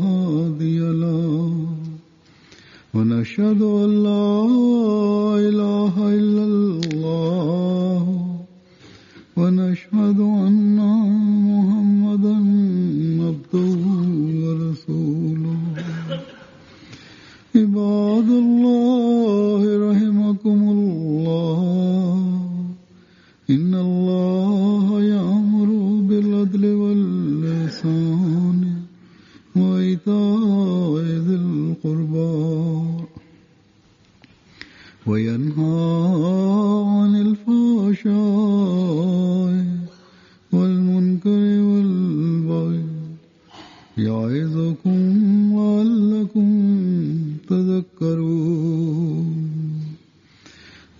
B: هادي له ونشهد أن لا إله إلا الله ونشهد أن محمدا عبده ورسوله عباد الله رحمكم الله إن الله يأمر بالعدل والإحسان وإيتاء ذي القربى وينهى عن الفحشاء والمنكر والبغي يعظكم لعلكم تذكرون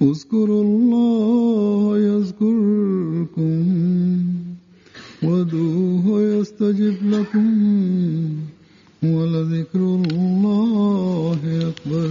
B: اذكروا الله يذكركم وادعوه يستجب لكم ولذكر الله أكبر.